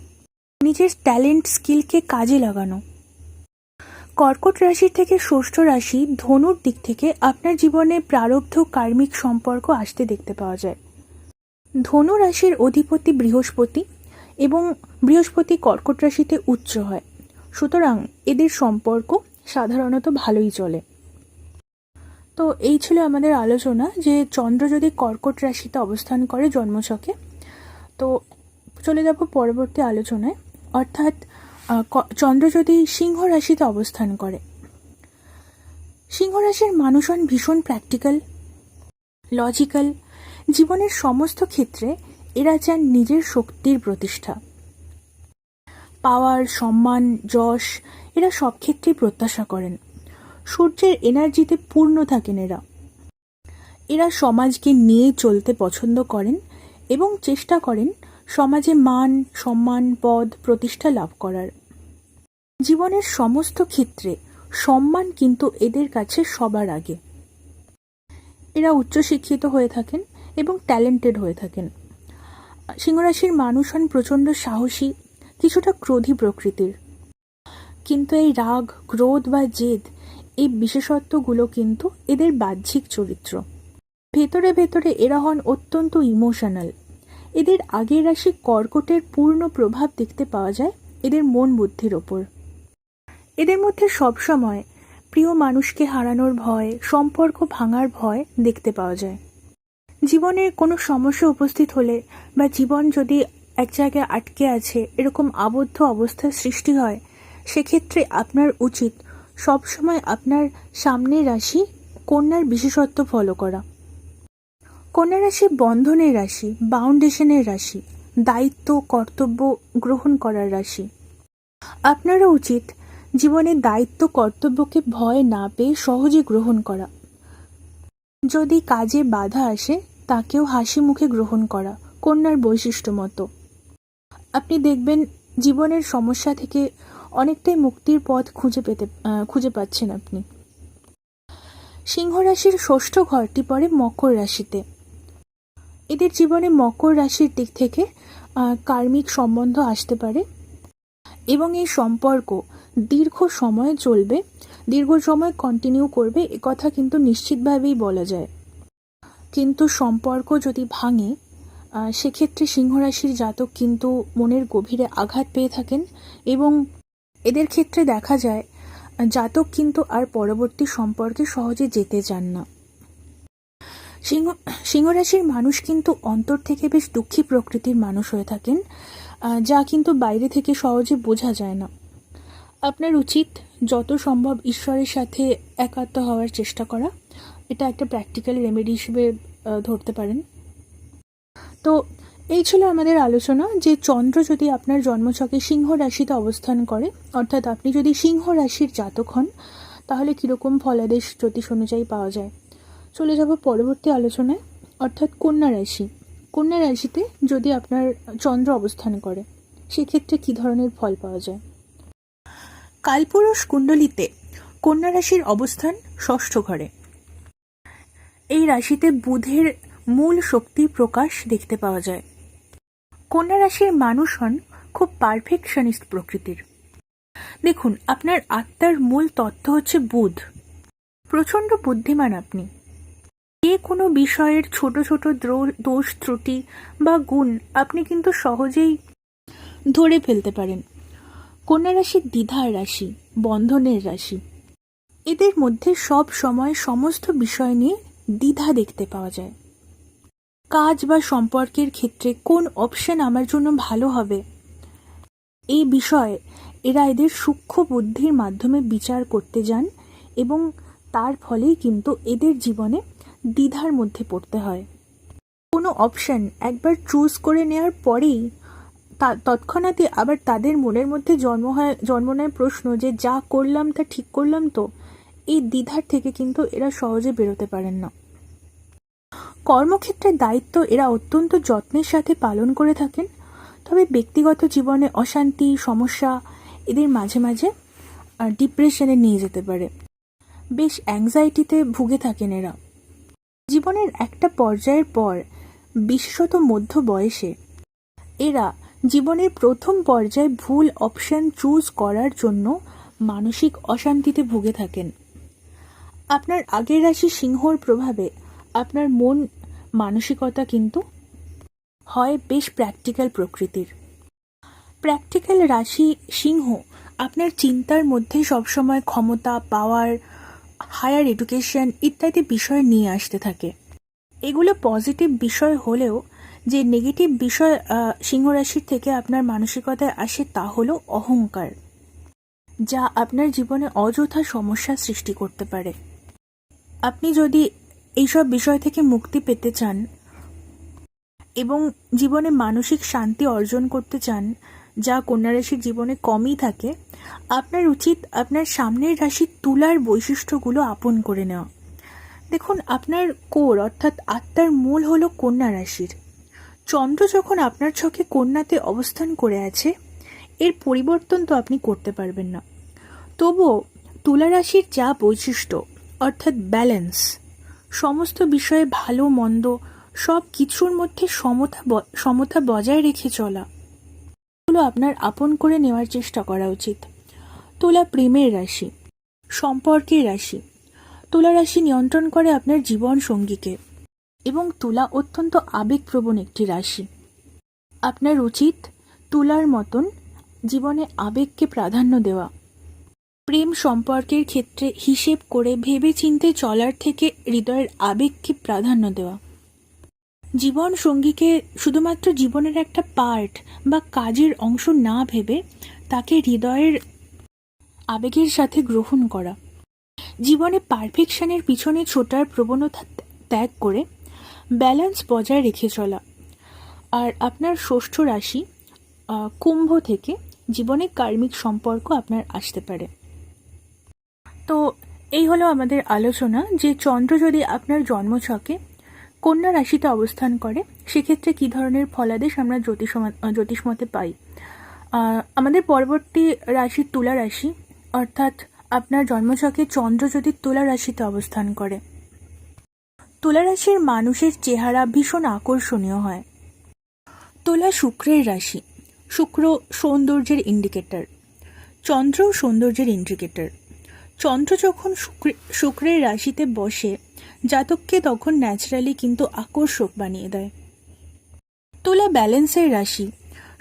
নিজের ট্যালেন্ট স্কিলকে কাজে লাগানো। কর্কট রাশি থেকে ষষ্ঠ রাশি ধনুর দিক থেকে আপনার জীবনে প্রারব্ধ কার্মিক সম্পর্ক আসতে দেখতে পাওয়া যায়। ধনু রাশির অধিপতি বৃহস্পতি এবং বৃহস্পতি কর্কট রাশিতে উচ্চ হয়। সুতরাং এদের সম্পর্ক সাধারণত ভালোই চলে। তো এই ছিল আমাদের আলোচনা যে চন্দ্র যদি কর্কট রাশিতে অবস্থান করে জন্মছকে। তো চলে যাব পরবর্তী আলোচনায়, অর্থাৎ চন্দ্র যদি সিংহ রাশিতে অবস্থান করে। সিংহ রাশির মানুষ হন ভীষণ প্র্যাকটিক্যাল, লজিক্যাল। জীবনের সমস্ত ক্ষেত্রে এরা চান নিজের শক্তির প্রতিষ্ঠা। পাওয়ার, সম্মান, যশ এরা সব ক্ষেত্রেই প্রত্যাশা করেন। সূর্যের এনার্জিতে পূর্ণ থাকেন এরা সমাজকে নিয়ে চলতে পছন্দ করেন এবং চেষ্টা করেন সমাজে মান, সম্মান, পদ, প্রতিষ্ঠা লাভ করার। জীবনের সমস্ত ক্ষেত্রে সম্মান কিন্তু এদের কাছে সবার আগে। এরা উচ্চশিক্ষিত হয়ে থাকেন এবং ট্যালেন্টেড হয়ে থাকেন। সিংহরাশির মানুষ হন প্রচণ্ড সাহসী, কিছুটা ক্রোধী প্রকৃতির। কিন্তু এই রাগ, ক্রোধ বা জেদ এই বিশেষত্বগুলো কিন্তু এদের বাহ্যিক চরিত্র। ভেতরে ভেতরে এরা হন অত্যন্ত ইমোশনাল। এদের আগের রাশি কর্কটের পূর্ণ প্রভাব দেখতে পাওয়া যায় এদের মন বুদ্ধির ওপর। এদের মধ্যে সবসময় প্রিয় মানুষকে হারানোর ভয়, সম্পর্ক ভাঙার ভয় দেখতে পাওয়া যায়। জীবনে কোনো সমস্যা উপস্থিত হলে বা জীবন যদি এক জায়গায় আটকে আছে, এরকম আবদ্ধ অবস্থার সৃষ্টি হয়, সেক্ষেত্রে আপনার উচিত সবসময় আপনার সামনের রাশি কন্যার বিশেষত্ব ফলো করা। কন্যা রাশি বন্ধনের রাশি, বাউন্ডেশনের রাশি, দায়িত্ব কর্তব্য গ্রহণ করার রাশি। আপনারও উচিত জীবনে দায়িত্ব কর্তব্যকে ভয় না পেয়ে সহজে গ্রহণ করা। যদি কাজে বাধা আসে তাকেও হাসি মুখে গ্রহণ করা কন্যার বৈশিষ্ট্য মতো। আপনি দেখবেন জীবনের সমস্যা থেকে অনেকটাই মুক্তির পথ খুঁজে পাচ্ছেন আপনি। সিংহ রাশির ষষ্ঠ ঘরটি পড়ে মকর রাশিতে। এদের জীবনে মকর রাশির দিক থেকে কার্মিক সম্বন্ধ আসতে পারে এবং এই সম্পর্ক দীর্ঘ সময় চলবে, দীর্ঘ সময় কন্টিনিউ করবে, একথা কিন্তু নিশ্চিতভাবেই বলা যায়। কিন্তু সম্পর্ক যদি ভাঙে সেক্ষেত্রে সিংহ রাশির জাতক কিন্তু মনের গভীরে আঘাত পেয়ে থাকেন এবং এদের ক্ষেত্রে দেখা যায় জাতক কিন্তু আর পরবর্তী সম্পর্কে সহজে যেতে চান না। সিংহ রাশির মানুষ কিন্তু অন্তর থেকে বেশ দুঃখী প্রকৃতির মানুষ হয়ে থাকেন, যা কিন্তু বাইরে থেকে সহজে বোঝা যায় না। আপনার উচিত যত সম্ভব ঈশ্বরের সাথে একাত্ম হওয়ার চেষ্টা করা। এটা একটা প্র্যাকটিক্যাল রেমেডি হিসেবে ধরতে পারেন। তো এই ছিল আমাদের আলোচনা যে চন্দ্র যদি আপনার জন্মছকে সিংহ রাশিতে অবস্থান করে, অর্থাৎ আপনি যদি সিংহ রাশির জাতক হন, তাহলে কীরকম ফলাদেশ জ্যোতিষ অনুযায়ী পাওয়া যায়। চলে যাব পরবর্তী আলোচনায়, অর্থাৎ কন্যা রাশি। কন্যা রাশিতে যদি আপনার চন্দ্র অবস্থান করে সেক্ষেত্রে কী ধরনের ফল পাওয়া যায়। কালপুরুষ কুণ্ডলিতে কন্যা রাশির অবস্থান ষষ্ঠ ঘরে। এই রাশিতে বুধের মূল শক্তি প্রকাশ দেখতে পাওয়া যায়। কন্যা রাশির মানুষ হন খুব পারফেকশনিস্ট প্রকৃতির। দেখুন, আপনার আত্মার মূল তত্ত্ব হচ্ছে বুধ। প্রচণ্ড বুদ্ধিমান আপনি। যে কোনো বিষয়ের ছোট ছোট দোষ ত্রুটি বা গুণ আপনি কিন্তু সহজেই ধরে ফেলতে পারেন। কন্যা রাশি দ্বিধার রাশি, বন্ধনের রাশি। এদের মধ্যে সব সময় সমস্ত বিষয় নিয়ে দ্বিধা দেখতে পাওয়া যায়। কাজ বা সম্পর্কের ক্ষেত্রে কোন অপশন আমার জন্য ভালো হবে, এই বিষয়ে এরা এদের সূক্ষ্ম বুদ্ধির মাধ্যমে বিচার করতে যান এবং তার ফলেই কিন্তু এদের জীবনে দ্বিধার মধ্যে পড়তে হয়। কোনো অপশন একবার চুজ করে নেওয়ার পরেই তৎক্ষণাৎই আবার তাদের মনের মধ্যে জন্ম নেয় প্রশ্ন যে যা করলাম তা ঠিক করলাম তো। এই দ্বিধার থেকে কিন্তু এরা সহজে বেরোতে পারেন না। কর্মক্ষেত্রে দায়িত্ব এরা অত্যন্ত যত্নের সাথে পালন করে থাকেন, তবে ব্যক্তিগত জীবনে অশান্তি সমস্যা এদের মাঝে মাঝে ডিপ্রেশনে নিয়ে যেতে পারে। বেশ অ্যাংজাইটিতে ভুগে থাকেন এরা। জীবনের একটা পর্যায়ের পর, বিশেষত মধ্য বয়সে, এরা জীবনের প্রথম পর্যায়ে ভুল অপশন চুজ করার জন্য মানসিক অশান্তিতে ভুগে থাকেন। আপনার আগের রাশি সিংহর প্রভাবে আপনার মন মানসিকতা কিন্তু হয় বেশ প্র্যাকটিক্যাল প্রকৃতির। প্র্যাকটিক্যাল রাশি সিংহ আপনার চিন্তার মধ্যে সবসময় ক্ষমতা, পাওয়ার, হায়ার এডুকেশন ইত্যাদি বিষয় নিয়ে আসতে থাকে। এগুলো পজিটিভ বিষয় হলেও যে নেগেটিভ বিষয় সিংহ রাশির থেকে আপনার মানসিকতায় আসে তা হলো অহংকার, যা আপনার জীবনে অযথা সমস্যা সৃষ্টি করতে পারে। আপনি যদি এইসব বিষয় থেকে মুক্তি পেতে চান এবং জীবনে মানসিক শান্তি অর্জন করতে চান, যা কন্যা রাশির জীবনে কমই থাকে, আপনার উচিত আপনার সামনের রাশি তুলার বৈশিষ্ট্যগুলো আপন করে নেওয়া। দেখুন, আপনার কোর অর্থাৎ আত্মার মূল হলো কন্যা রাশির। চন্দ্র যখন আপনার ছকে কন্যাতে অবস্থান করে আছে, এর পরিবর্তন তো আপনি করতে পারবেন না। তবুও তুলা রাশির যা বৈশিষ্ট্য অর্থাৎ ব্যালেন্স, সমস্ত বিষয়ে ভালো মন্দ সব কিছুর মধ্যে সমতা বজায় রেখে চলা, এগুলো আপনার আপন করে নেওয়ার চেষ্টা করা উচিত। তুলা প্রেমের রাশি, সম্পর্কের রাশি। তুলা রাশি নিয়ন্ত্রণ করে আপনার জীবন সঙ্গীকে এবং তুলা অত্যন্ত আবেগপ্রবণ একটি রাশি। আপনার উচিত তুলার মতন জীবনে আবেগকে প্রাধান্য দেওয়া, প্রেম সম্পর্কের ক্ষেত্রে হিসেব করে ভেবে চিন্তে চলার থেকে হৃদয়ের আবেগকে প্রাধান্য দেওয়া, জীবন সঙ্গীকে শুধুমাত্র জীবনের একটা পার্ট বা কাজের অংশ না ভেবে তাকে হৃদয়ের আবেগের সাথে গ্রহণ করা, জীবনে পারফেকশনের পিছনে ছোটার প্রবণতা ত্যাগ করে ব্যালেন্স বজায় রেখে চলা। আর আপনার ষষ্ঠ রাশি কুম্ভ থেকে জীবনে কার্মিক সম্পর্ক আপনার আসতে পারে। তো এই হলো আমাদের আলোচনা যে চন্দ্র যদি আপনার জন্মছকে কন্যা রাশিতে অবস্থান করে সেক্ষেত্রে কী ধরনের ফলাদেশ আমরা জ্যোতিষমতে পাই। আমাদের পরবর্তী রাশি তুলা রাশি, অর্থাৎ আপনার জন্মছকে চন্দ্র যদি তুলা রাশিতে অবস্থান করে, তুলা রাশির মানুষের চেহারা ভীষণ আকর্ষণীয় হয়। তুলা শুক্রের রাশি, শুক্র সৌন্দর্যের ইন্ডিকেটর, চন্দ্রও সৌন্দর্যের ইন্ডিকেটর। চন্দ্র যখন শুক্রের রাশিতে বসে জাতককে তখন ন্যাচারালি কিন্তু আকর্ষক বানিয়ে দেয়। তুলা ব্যালেন্সের রাশি,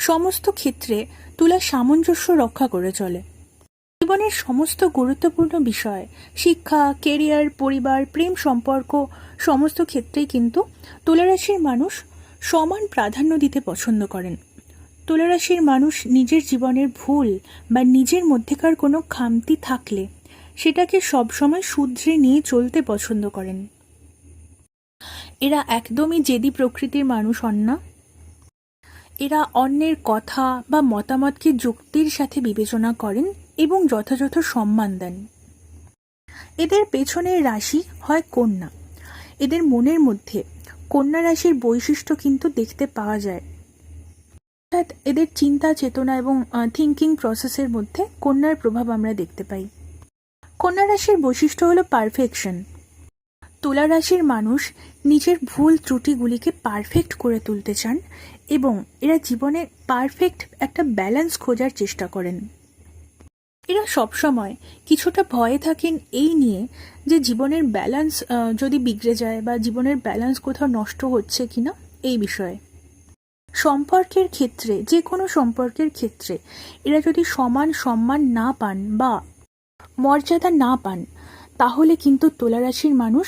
সমস্ত ক্ষেত্রে তুলা সামঞ্জস্য রক্ষা করে চলে। জীবনের সমস্ত গুরুত্বপূর্ণ বিষয়, শিক্ষা, কেরিয়ার, পরিবার, প্রেম সম্পর্ক সমস্ত ক্ষেত্রেই কিন্তু তুলা রাশির মানুষ সমান প্রাধান্য দিতে পছন্দ করেন। তুলা রাশির মানুষ নিজের জীবনের ভুল বা নিজের মধ্যেকার কোনো খামতি থাকলে সেটাকে সবসময় শুধরে নিয়ে চলতে পছন্দ করেন। এরা একদমই জেদি প্রকৃতির মানুষ হন না। এরা অন্যের কথা বা মতামতকে যুক্তির সাথে বিবেচনা করেন এবং যথাযথ সম্মান দেন। এদের পেছনের রাশি হয় কন্যা। এদের মনের মধ্যে কন্যা রাশির বৈশিষ্ট্য কিন্তু দেখতে পাওয়া যায়, অর্থাৎ এদের চিন্তা চেতনা এবং থিঙ্কিং প্রসেসের মধ্যে কন্যার প্রভাব আমরা দেখতে পাই। কন্যা রাশির বৈশিষ্ট্য হলো পারফেকশন। তুলা রাশির মানুষ নিজের ভুল ত্রুটিগুলিকে পারফেক্ট করে তুলতে চান এবং এরা জীবনে পারফেক্ট একটা ব্যালেন্স খোঁজার চেষ্টা করেন। এরা সবসময় কিছুটা ভয়ে থাকেন এই নিয়ে যে জীবনের ব্যালেন্স যদি বিগড়ে যায় বা জীবনের ব্যালেন্স কোথাও নষ্ট হচ্ছে কিনা এই বিষয়ে। সম্পর্কের ক্ষেত্রে, যে কোনো সম্পর্কের ক্ষেত্রে এরা যদি সমান সম্মান না পান বা মর্যাদা না পান তাহলে কিন্তু তুলা রাশির মানুষ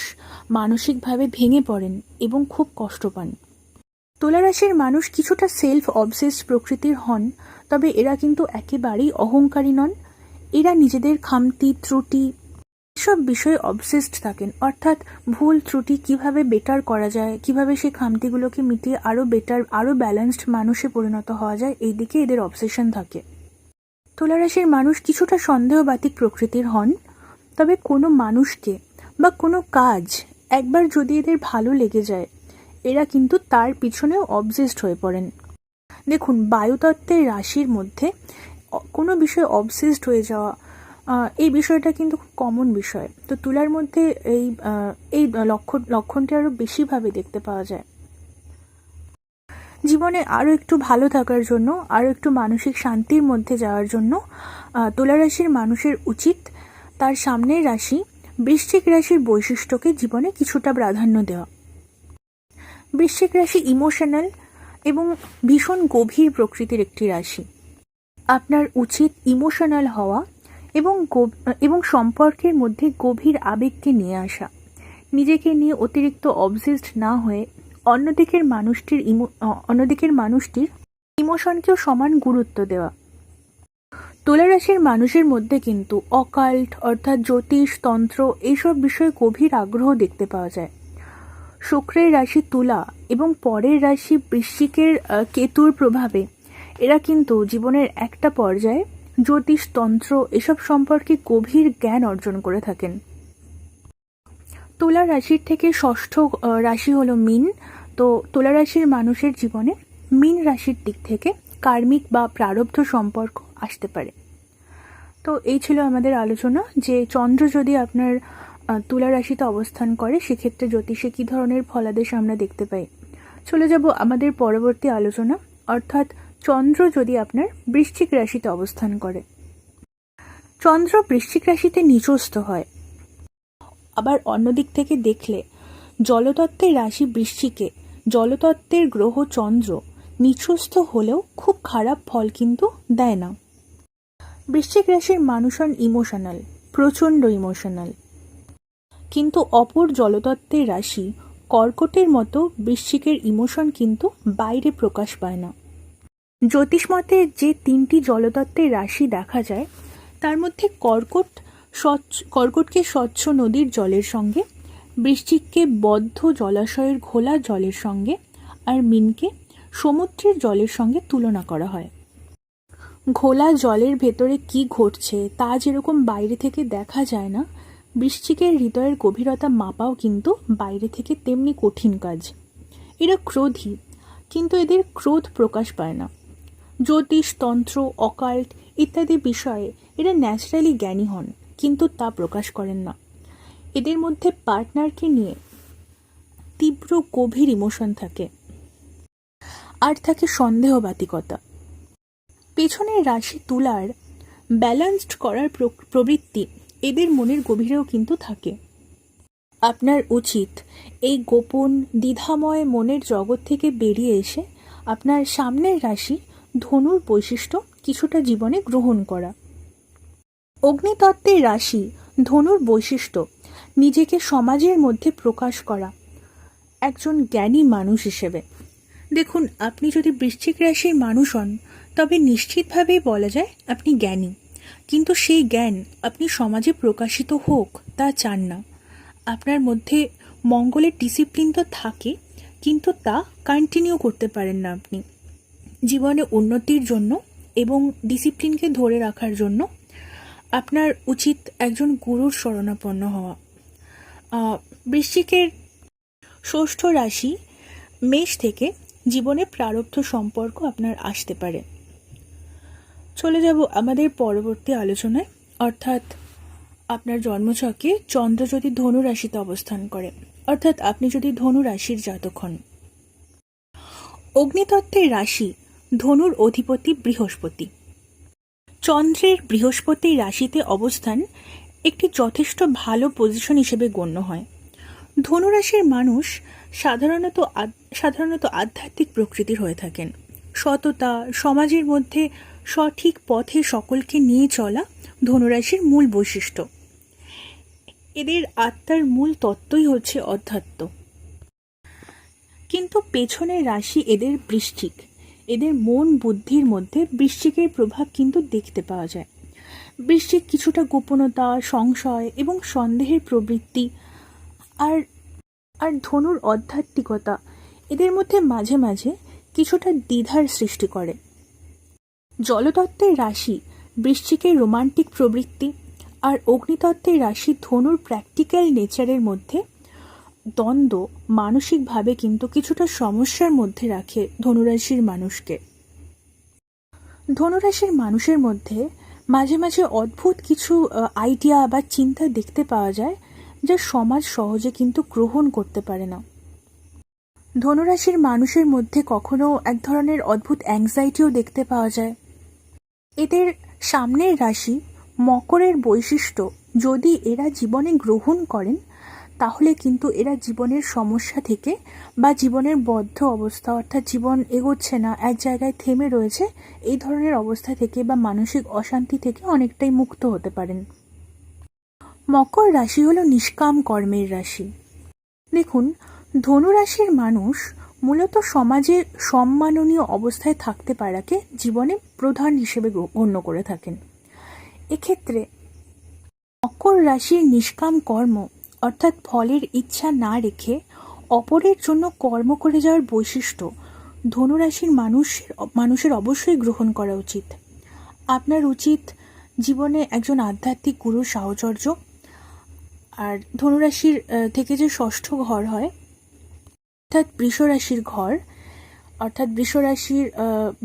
মানসিকভাবে ভেঙে পড়েন এবং খুব কষ্ট পান। তুলা রাশির মানুষ কিছুটা সেলফ অবসেসড প্রকৃতির হন, তবে এরা কিন্তু একেবারেই অহংকারী নন। এরা নিজেদের খামতি ত্রুটি এসব বিষয়ে অবসেসড থাকেন, অর্থাৎ ভুল ত্রুটি কিভাবে বেটার করা যায়, কিভাবে সেই খামতিগুলোকে মিটিয়ে আরও বেটার, আরও ব্যালেন্সড মানুষে পরিণত হওয়া যায়, এই দিকে এদের অবসেশন থাকে। তুলা রাশির মানুষ কিছুটা সন্দেহবাতিক প্রকৃতির হন, তবে কোনো মানুষকে বা কোনো কাজ একবার যদি এদের ভালো লেগে যায় এরা কিন্তু তার পিছনেও অবসেসড হয়ে পড়েন। দেখুন, বায়ুতত্ত্বের রাশির মধ্যে কোনো বিষয়ে অবসেসড হয়ে যাওয়া এই বিষয়টা কিন্তু খুব কমন বিষয়। তো তুলার মধ্যে এই লক্ষণটি আরও বেশিভাবে দেখতে পাওয়া যায়। জীবনে আরও একটু ভালো থাকার জন্য, আরও একটু মানসিক শান্তির মধ্যে যাওয়ার জন্য তুলা রাশির মানুষের উচিত তার সামনের রাশি বৃশ্চিক রাশির বৈশিষ্ট্যকে জীবনে কিছুটা প্রাধান্য দেওয়া। বৃশ্চিক রাশি ইমোশনাল এবং ভীষণ গভীর প্রকৃতির একটি রাশি। আপনার উচিত ইমোশনাল হওয়া এবং সম্পর্কের মধ্যে গভীর আবেগকে নিয়ে আসা, নিজেকে নিয়ে অতিরিক্ত অবসেসড না হয়ে অন্যদিকের মানুষটির ইমোশনকেও সমান গুরুত্ব দেওয়া। তুলা রাশির মানুষের মধ্যে কিন্তু অকাল্ট অর্থাৎ জ্যোতিষ, তন্ত্র এইসব বিষয়ে গভীর আগ্রহ দেখতে পাওয়া যায়। শুক্রের রাশি তুলা এবং পরের রাশি বৃশ্চিকের কেতুর প্রভাবে এরা কিন্তু জীবনের একটা পর্যায়ে জ্যোতিষ, তন্ত্র এসব সম্পর্কে গভীর জ্ঞান অর্জন করে থাকেন। তুলা রাশির থেকে ষষ্ঠ রাশি হলো মীন। তো তুলা রাশির মানুষের জীবনে মীন রাশির দিক থেকে কার্মিক বা প্রারব্ধ সম্পর্ক আসতে পারে। তো এই ছিল আমাদের আলোচনা যে চন্দ্র যদি আপনার তুলা রাশিতে অবস্থান করে সেক্ষেত্রে জ্যোতিষে কী ধরনের ফলাদেশ আমরা দেখতে পাই। চলে যাব আমাদের পরবর্তী আলোচনা, অর্থাৎ চন্দ্র যদি আপনার বৃশ্চিক রাশিতে অবস্থান করে। চন্দ্র বৃশ্চিক রাশিতে নিচস্থ হয়। আবার অন্যদিক থেকে দেখলে জলতত্ত্বের রাশি বৃশ্চিকে জলতত্ত্বের গ্রহ চন্দ্র নিচস্থ হলেও খুব খারাপ ফল কিন্তু দেয় না। বৃশ্চিক রাশির মানুষ হন ইমোশনাল, প্রচণ্ড ইমোশনাল। কিন্তু অপর জলতত্ত্বের রাশি কর্কটের মতো বৃশ্চিকের ইমোশন কিন্তু বাইরে প্রকাশ পায় না। জ্যোতিষমতে যে 3টি জলতত্ত্বের রাশি দেখা যায় তার মধ্যে কর্কটকে স্বচ্ছ নদীর জলের সঙ্গে, বৃশ্চিককে বদ্ধ জলাশয়ের ঘোলা জলের সঙ্গে, আর মীনকে সমুদ্রের জলের সঙ্গে তুলনা করা হয়। ঘোলা জলের ভেতরে কি ঘটছে তা যেরকম বাইরে থেকে দেখা যায় না, বৃশ্চিকের হৃদয়ের গভীরতা মাপাও কিন্তু বাইরে থেকে তেমনি কঠিন কাজ। এরা ক্রোধী, কিন্তু এদের ক্রোধ প্রকাশ পায় না। জ্যোতিষ, তন্ত্র, অকাল্ট ইত্যাদি বিষয়ে এরা ন্যাচারালি জ্ঞানী হন, কিন্তু তা প্রকাশ করেন না। এদের মধ্যে পার্টনারকে নিয়ে তীব্র গভীর ইমোশন থাকে, আর থাকে সন্দেহবাতিকতা। পেছনের রাশি তুলার ব্যালেন্সড করার প্রবৃত্তি এদের মনের গভীরেও কিন্তু থাকে। আপনার উচিত এই গোপন দ্বিধাময় মনের জগৎ থেকে বেরিয়ে এসে আপনার সামনের রাশি ধনুর বৈশিষ্ট্য কিছুটা জীবনে গ্রহণ করা। অগ্নিতত্ত্বের রাশি ধনুর বৈশিষ্ট্য নিজেকে সমাজের মধ্যে প্রকাশ করা একজন জ্ঞানী মানুষ হিসেবে। দেখুন, আপনি যদি বৃশ্চিক রাশির মানুষ হন তবে নিশ্চিতভাবেই বলা যায় আপনি জ্ঞানী, কিন্তু সেই জ্ঞান আপনি সমাজে প্রকাশিত হোক তা চান না। আপনার মধ্যে মঙ্গলের ডিসিপ্লিন তো থাকে, কিন্তু তা কন্টিনিউ করতে পারেন না আপনি। জীবনে উন্নতির জন্য এবং ডিসিপ্লিনকে ধরে রাখার জন্য আপনার উচিত একজন গুরুর শরণাপন্ন হওয়া। বৃশ্চিকের ষষ্ঠ রাশি মেষ থেকে জীবনে প্রারব্ধ সম্পর্ক আপনার আসতে পারে। চলে যাব আমাদের পরবর্তী আলোচনায়, অর্থাৎ আপনার জন্মছকে চন্দ্র যদি ধনু রাশিতে অবস্থান করে, অর্থাৎ আপনি যদি ধনু রাশির জাতক হন। অগ্নিতত্ত্বের রাশি ধনুর অধিপতি বৃহস্পতি। চন্দ্রের বৃহস্পতির রাশিতে অবস্থান একটি যথেষ্ট ভালো পজিশন হিসেবে গণ্য হয়। ধনুরাশির মানুষ সাধারণত আধ্যাত্মিক প্রকৃতির হয়ে থাকেন। সততা, সমাজের মধ্যে সঠিক পথে সকলকে নিয়ে চলা ধনুরাশির মূল বৈশিষ্ট্য। এদের আত্মার মূল তত্ত্বই হচ্ছে অধ্যাত্ম। কিন্তু পেছনের রাশি এদের বৃশ্চিক। এদের মন বুদ্ধির মধ্যে বৃশ্চিকের প্রভাব কিন্তু দেখতে পাওয়া যায়। বৃশ্চিক কিছুটা গোপনতা, সংশয় এবং সন্দেহের প্রবৃত্তি আর ধনুর আধ্যাত্মিকতা এদের মধ্যে মাঝে মাঝে কিছুটা দ্বিধার সৃষ্টি করে। জলতত্ত্বের রাশি বৃশ্চিকের রোমান্টিক প্রবৃত্তি আর অগ্নিতত্ত্বের রাশি ধনুর প্র্যাকটিক্যাল নেচারের মধ্যে দ্বন্দ্ব মানসিকভাবে কিন্তু কিছুটা সমস্যার মধ্যে রাখে ধনুরাশির মানুষকে। ধনুরাশির মানুষের মধ্যে মাঝে মাঝে অদ্ভুত কিছু আইডিয়া বা চিন্তা দেখতে পাওয়া যায় যা সমাজ সহজে কিন্তু গ্রহণ করতে পারে না। ধনুরাশির মানুষের মধ্যে কখনো এক ধরনের অদ্ভুত অ্যাংজাইটিও দেখতে পাওয়া যায়। এদের সামনের রাশি মকরের বৈশিষ্ট্য যদি এরা জীবনে গ্রহণ করেন তাহলে কিন্তু এরা জীবনের সমস্যা থেকে বা জীবনের বদ্ধ অবস্থা, অর্থাৎ জীবন এগোচ্ছে না, এক জায়গায় থেমে রয়েছে, এই ধরনের অবস্থা থেকে বা মানসিক অশান্তি থেকে অনেকটাই মুক্ত হতে পারেন। মকর রাশি হলো নিষ্কাম কর্মের রাশি। দেখুন, ধনুরাশির মানুষ মূলত সমাজে সম্মাননীয় অবস্থায় থাকতে পারাকে জীবনে প্রধান হিসেবে গণ্য করে থাকেন। এক্ষেত্রে মকর রাশির নিষ্কাম কর্ম অর্থাৎ ফলের ইচ্ছা না রেখে অপরের জন্য কর্ম করে যাওয়ার বৈশিষ্ট্য ধনুরাশির মানুষের অবশ্যই গ্রহণ করা উচিত। আপনার উচিত জীবনে একজন আধ্যাত্মিক গুরুর সাহচর্য। আর ধনুরাশির থেকে যে ষষ্ঠ ঘর হয় অর্থাৎ বৃষরাশির ঘর, অর্থাৎ বৃষরাশির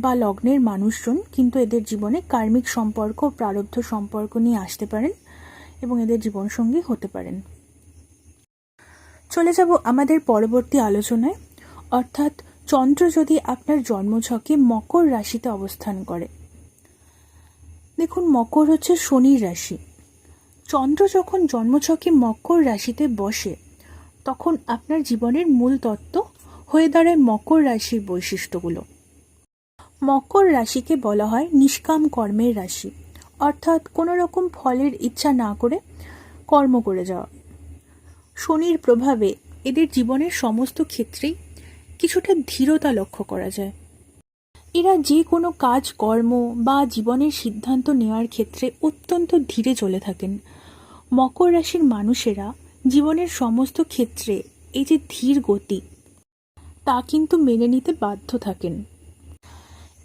বা লগ্নের মানুষজন কিন্তু এদের জীবনে কার্মিক সম্পর্ক, প্রারব্ধ সম্পর্ক নিয়ে আসতে পারেন এবং এদের জীবনসঙ্গী হতে পারেন। চলে যাব আমাদের পরবর্তী আলোচনায়, অর্থাৎ চন্দ্র যদি আপনার জন্মছকে মকর রাশিতে অবস্থান করে। দেখুন, মকর হচ্ছে শনির রাশি। চন্দ্র যখন জন্মছকে মকর রাশিতে বসে তখন আপনার জীবনের মূল তত্ত্ব হয়ে দাঁড়ায় মকর রাশির বৈশিষ্ট্যগুলো। মকর রাশিকে বলা হয় নিষ্কাম কর্মের রাশি, অর্থাৎ কোনো রকম ফলের ইচ্ছা না করে কর্ম করে যাওয়া। শনির প্রভাবে এদের জীবনের সমস্ত ক্ষেত্রেই কিছুটা ধীরতা লক্ষ্য করা যায়। এরা যে কোনো কাজ কর্ম বা জীবনের সিদ্ধান্ত নেওয়ার ক্ষেত্রে অত্যন্ত ধীরে চলে থাকেন। মকর রাশির মানুষেরা জীবনের সমস্ত ক্ষেত্রে এই যে ধীর গতি, তা কিন্তু মেনে নিতে বাধ্য থাকেন।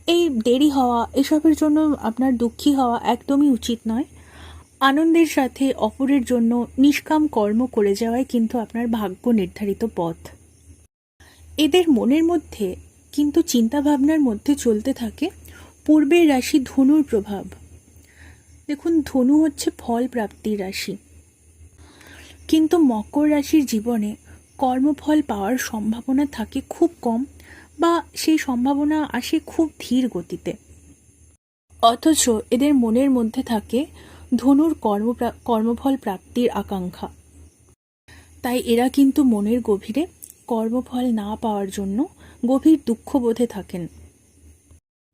এই দেরি হওয়া এসবের জন্য আপনার দুঃখী হওয়া একদমই উচিত নয়। আনন্দের সাথে অপরের জন্য নিষ্কাম কর্ম করে যাওয়াই কিন্তু আপনার ভাগ্য নির্ধারিত পথ। এদের মনের মধ্যে কিন্তু চিন্তাভাবনার মধ্যে চলতে থাকে পূর্বের রাশি ধনুর প্রভাব। দেখুন, ধনু হচ্ছে ফল প্রাপ্তির রাশি, কিন্তু মকর রাশির জীবনে কর্মফল পাওয়ার সম্ভাবনা থাকে খুব কম, বা সেই সম্ভাবনা আসে খুব ধীর গতিতে। অথচ এদের মনের মধ্যে থাকে ধনুর কর্মফল প্রাপ্তির আকাঙ্ক্ষা। তাই এরা কিন্তু মনের গভীরে কর্মফল না পাওয়ার জন্য গভীর দুঃখবোধে থাকেন।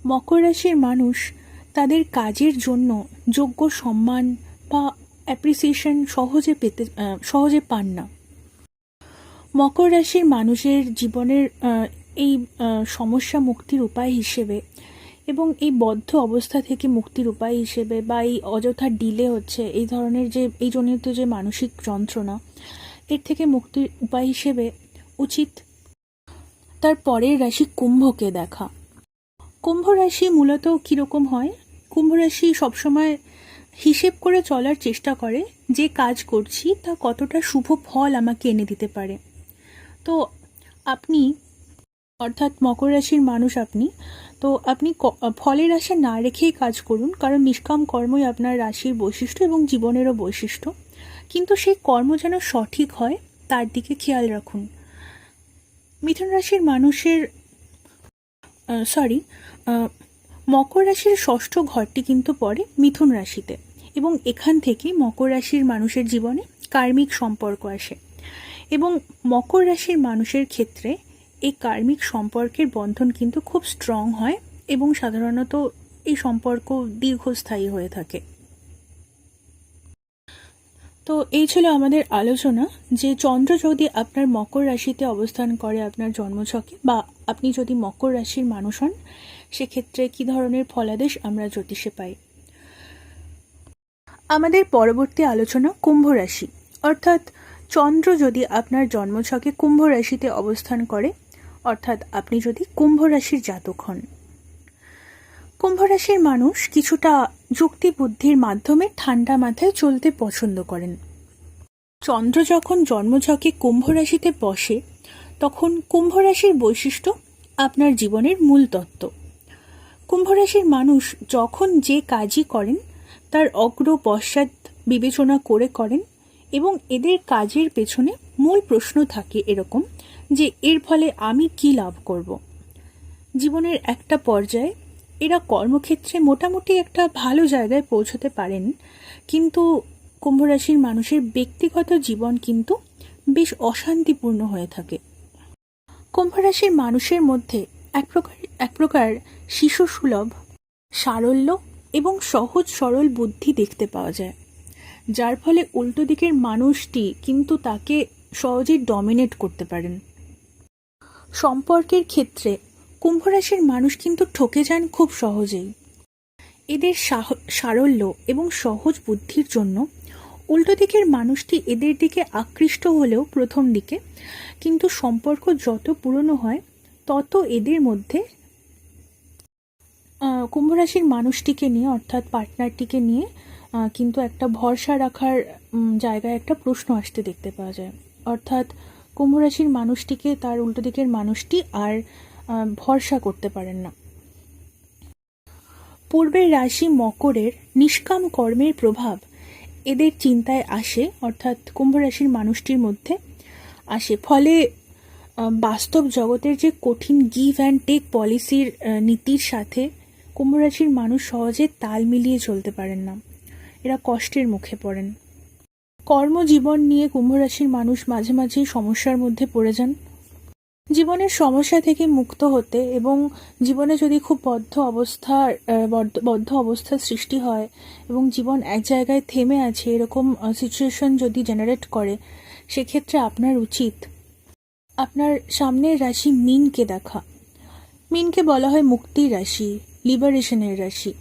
মকর রাশির মানুষ তাদের কাজের জন্য যোগ্য সম্মান বা অ্যাপ্রিসিয়েশন সহজে পান না। মকর রাশির মানুষের জীবনের এই সমস্যা মুক্তির উপায় হিসেবে এবং এই বদ্ধ অবস্থা থেকে মুক্তির উপায় হিসেবে, বা এই অযথা ডিলে হচ্ছে এই ধরনের এই জনিত যে মানসিক যন্ত্রণা, এর থেকে মুক্তির উপায় হিসেবে উচিত তার পরের রাশি কুম্ভকে দেখা। কুম্ভ রাশি মূলত কীরকম হয়? কুম্ভ রাশি সবসময় হিসেব করে চলার চেষ্টা করে যে কাজ করছি তা কতটা শুভ ফল আমাকে এনে দিতে পারে। তো আপনি, অর্থাৎ মকর রাশির মানুষ আপনি ফলের আশা না রেখেই কাজ করুন, কারণ নিষ্কাম কর্মই আপনার রাশির বৈশিষ্ট্য এবং জীবনেরও বৈশিষ্ট্য। কিন্তু সেই কর্ম যেন সঠিক হয় তার দিকে খেয়াল রাখুন। মিথুন রাশির মানুষের মকর রাশির ষষ্ঠ ঘরটি কিন্তু পড়ে মিথুন রাশিতে, এবং এখান থেকে মকর রাশির মানুষের জীবনে কার্মিক সম্পর্ক আসে, এবং মকর রাশির মানুষের ক্ষেত্রে এই কার্মিক সম্পর্কের বন্ধন কিন্তু খুব স্ট্রং হয় এবং সাধারণত এই সম্পর্ক দীর্ঘস্থায়ী হয়ে থাকে। তো এই ছিল আমাদের আলোচনা যে চন্দ্র যদি আপনার মকর রাশিতে অবস্থান করে আপনার জন্মছকে, বা আপনি যদি মকর রাশির মানুষ হন, সেক্ষেত্রে কী ধরনের ফলাদেশ আমরা জ্যোতিষে পাই। আমাদের পরবর্তী আলোচনা কুম্ভ রাশি, অর্থাৎ চন্দ্র যদি আপনার জন্মছকে কুম্ভ রাশিতে অবস্থান করে, অর্থাৎ আপনি যদি কুম্ভ রাশির জাতক হন। কুম্ভ রাশির মানুষ কিছুটা যুক্তি বুদ্ধির মাধ্যমে ঠান্ডা মাথায় চলতে পছন্দ করেন। চন্দ্র যখন জন্মছকে কুম্ভ রাশিতে বসে, তখন কুম্ভ রাশির বৈশিষ্ট্য আপনার জীবনের মূল তত্ত্ব। কুম্ভ রাশির মানুষ যখন যে কাজই করেন তার অগ্র পশ্চাৎ বিবেচনা করে করেন, এবং এদের কাজের পেছনে মূল প্রশ্ন থাকে এরকম যে এর ফলে আমি কি লাভ করব। জীবনের একটা পর্যায়ে এরা কর্মক্ষেত্রে মোটামুটি একটা ভালো জায়গায় পৌঁছতে পারেন, কিন্তু কুম্ভ রাশির মানুষের ব্যক্তিগত জীবন কিন্তু বেশ অশান্তিপূর্ণ হয়ে থাকে। কুম্ভ রাশির মানুষের মধ্যে এক প্রকার শিশুসুলভ সারল্য এবং সহজ সরল বুদ্ধি দেখতে পাওয়া যায়, যার ফলে উল্টো দিকের মানুষটি কিন্তু তাকে সহজেই ডমিনেট করতে পারেন। সম্পর্কের ক্ষেত্রে কুম্ভ রাশির মানুষ কিন্তু ঠকে যান খুব সহজেই। এদের সারল্য এবং সহজ বুদ্ধির জন্য উল্টো দিকের মানুষটি এদের দিকে আকৃষ্ট হলেও প্রথম দিকে, কিন্তু সম্পর্ক যত পুরনো হয় তত এদের মধ্যে কুম্ভ রাশির মানুষটিকে নিয়ে, অর্থাৎ পার্টনারটিকে নিয়ে কিন্তু একটা ভরসা রাখার জায়গায় একটা প্রশ্ন আসতে দেখতে পাওয়া যায়। অর্থাৎ কুম্ভ রাশির মানুষটিকে তার উল্টো দিকের মানুষটি আর ভরসা করতে পারেন না। পূর্বের রাশি মকরের নিষ্কাম কর্মের প্রভাব এদের চিন্তায় আসে, অর্থাৎ কুম্ভ রাশির মানুষটির মধ্যে আসে। ফলে বাস্তব জগতের যে কঠিন গিভ অ্যান্ড টেক পলিসির নীতির সাথে কুম্ভ রাশির মানুষ সহজে তাল মিলিয়ে চলতে পারেন না, এরা কষ্টের মুখে পড়েন। কর্মজীবন নিয়ে কুম্ভ রাশির মানুষ মাঝে মাঝেই সমস্যার মধ্যে পড়ে যান। জীবনের সমস্যা থেকে মুক্ত হতে এবং জীবনে যদি খুব বদ্ধ অবস্থার সৃষ্টি হয় এবং জীবন এক জায়গায় থেমে আছে এরকম সিচুয়েশন যদি জেনারেট করে, সেক্ষেত্রে আপনার উচিত আপনার সামনের রাশি মিনকে দেখা। মিনকে বলা হয় মুক্তির রাশি, লিবারেশনের রাশি।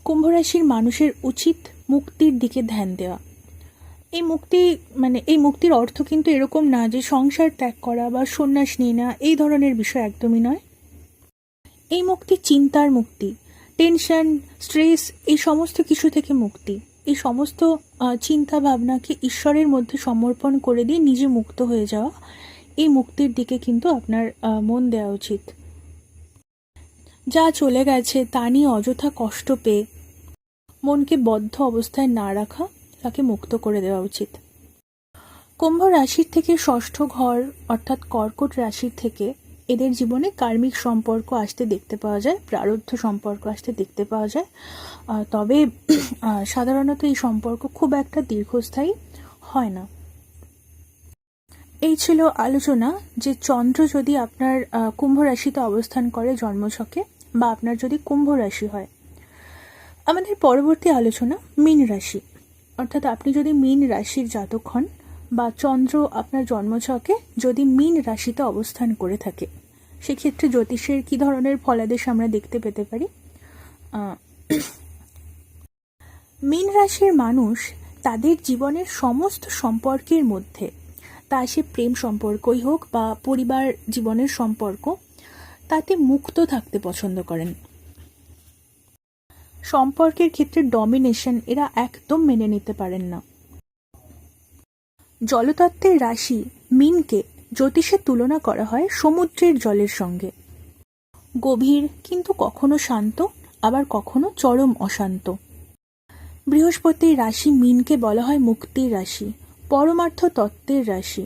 কুম্ভ রাশির মানুষের উচিত মুক্তির দিকে ধ্যান দেওয়া। এই মুক্তির অর্থ কিন্তু এরকম না যে সংসার ত্যাগ করা বা সন্ন্যাস নিয়ে নেওয়া, এই ধরনের বিষয় একদমই নয়। এই মুক্তি চিন্তার মুক্তি, টেনশন, স্ট্রেস, এই সমস্ত কিছু থেকে মুক্তি। এই সমস্ত চিন্তা ভাবনাকে ঈশ্বরের মধ্যে সমর্পণ করে দিয়ে নিজে মুক্ত হয়ে যাওয়া, এই মুক্তির দিকে কিন্তু আপনার মন দেওয়া উচিত। যা চলে গেছে তা নিয়ে অযথা কষ্ট পেয়ে মনকে বদ্ধ অবস্থায় না রাখা, তাকে মুক্ত করে দেওয়া উচিত। কুম্ভ রাশির থেকে ষষ্ঠ ঘর অর্থাৎ কর্কট রাশির থেকে এদের জীবনে কার্মিক সম্পর্ক আসতে দেখতে পাওয়া যায়, প্রারব্ধ সম্পর্ক আসতে দেখতে পাওয়া যায়। তবে সাধারণত এই সম্পর্ক খুব একটা দীর্ঘস্থায়ী হয় না। এই ছিল আলোচনা যে চন্দ্র যদি আপনার কুম্ভ রাশিতে অবস্থান করে জন্মছকে, বা আপনার যদি কুম্ভ রাশি হয়। আমাদের পরবর্তী আলোচনা মীন রাশি, অর্থাৎ আপনি যদি মীন রাশির জাতক হন বা চন্দ্র আপনার জন্মছকে যদি মীন রাশিতে অবস্থান করে থাকে, সেক্ষেত্রে জ্যোতিষের কী ধরনের ফলাদেশ আমরা দেখতে পেতে পারি। মীন রাশির মানুষ তাদের জীবনের সমস্ত সম্পর্কের মধ্যে, তা সে প্রেম সম্পর্কই হোক বা পরিবার জীবনের সম্পর্ক, তাতে মুক্ত থাকতে পছন্দ করেন। সম্পর্কের ক্ষেত্রে ডমিনেশন এরা একদম মেনে নিতে পারেন না। জলতত্ত্বের রাশি মীনকে জ্যোতিষে তুলনা করা হয় সমুদ্রের জলের সঙ্গে, গভীর কিন্তু কখনো শান্ত, আবার কখনো চরম অশান্ত। বৃহস্পতির রাশি মীনকে বলা হয় মুক্তির রাশি, পরমার্থ তত্ত্বের রাশি।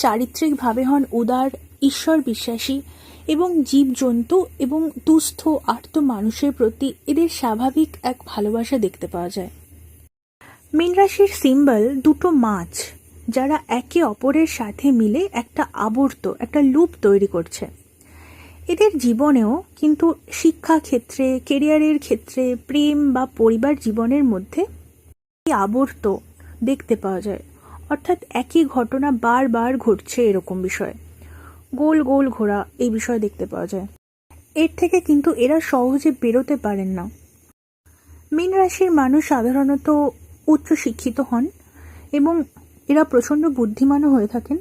চারিত্রিকভাবে হন উদার, ঈশ্বর বিশ্বাসী এবং জীবজন্তু এবং দুস্থ আর্ত মানুষের প্রতি এদের স্বাভাবিক এক ভালোবাসা দেখতে পাওয়া যায়। মীন রাশির সিম্বল দুটো মাছ, যারা একে অপরের সাথে মিলে একটা আবর্ত, একটা লুপ তৈরি করছে। এদের জীবনেও কিন্তু শিক্ষা ক্ষেত্রে, কেরিয়ারের ক্ষেত্রে, প্রেম বা পরিবার জীবনের মধ্যে এই আবর্ত দেখতে পাওয়া যায়। অর্থাৎ একই ঘটনা বারবার ঘটছে এরকম বিষয়, গোল গোল ঘোরা, এই বিষয় দেখতে পাওয়া যায়। এর থেকে কিন্তু এরা সহজে বেরোতে পারেন না। মীন রাশির মানুষ সাধারণত উচ্চ শিক্ষিত হন এবং এরা প্রচণ্ড বুদ্ধিমানও হয়ে থাকেন।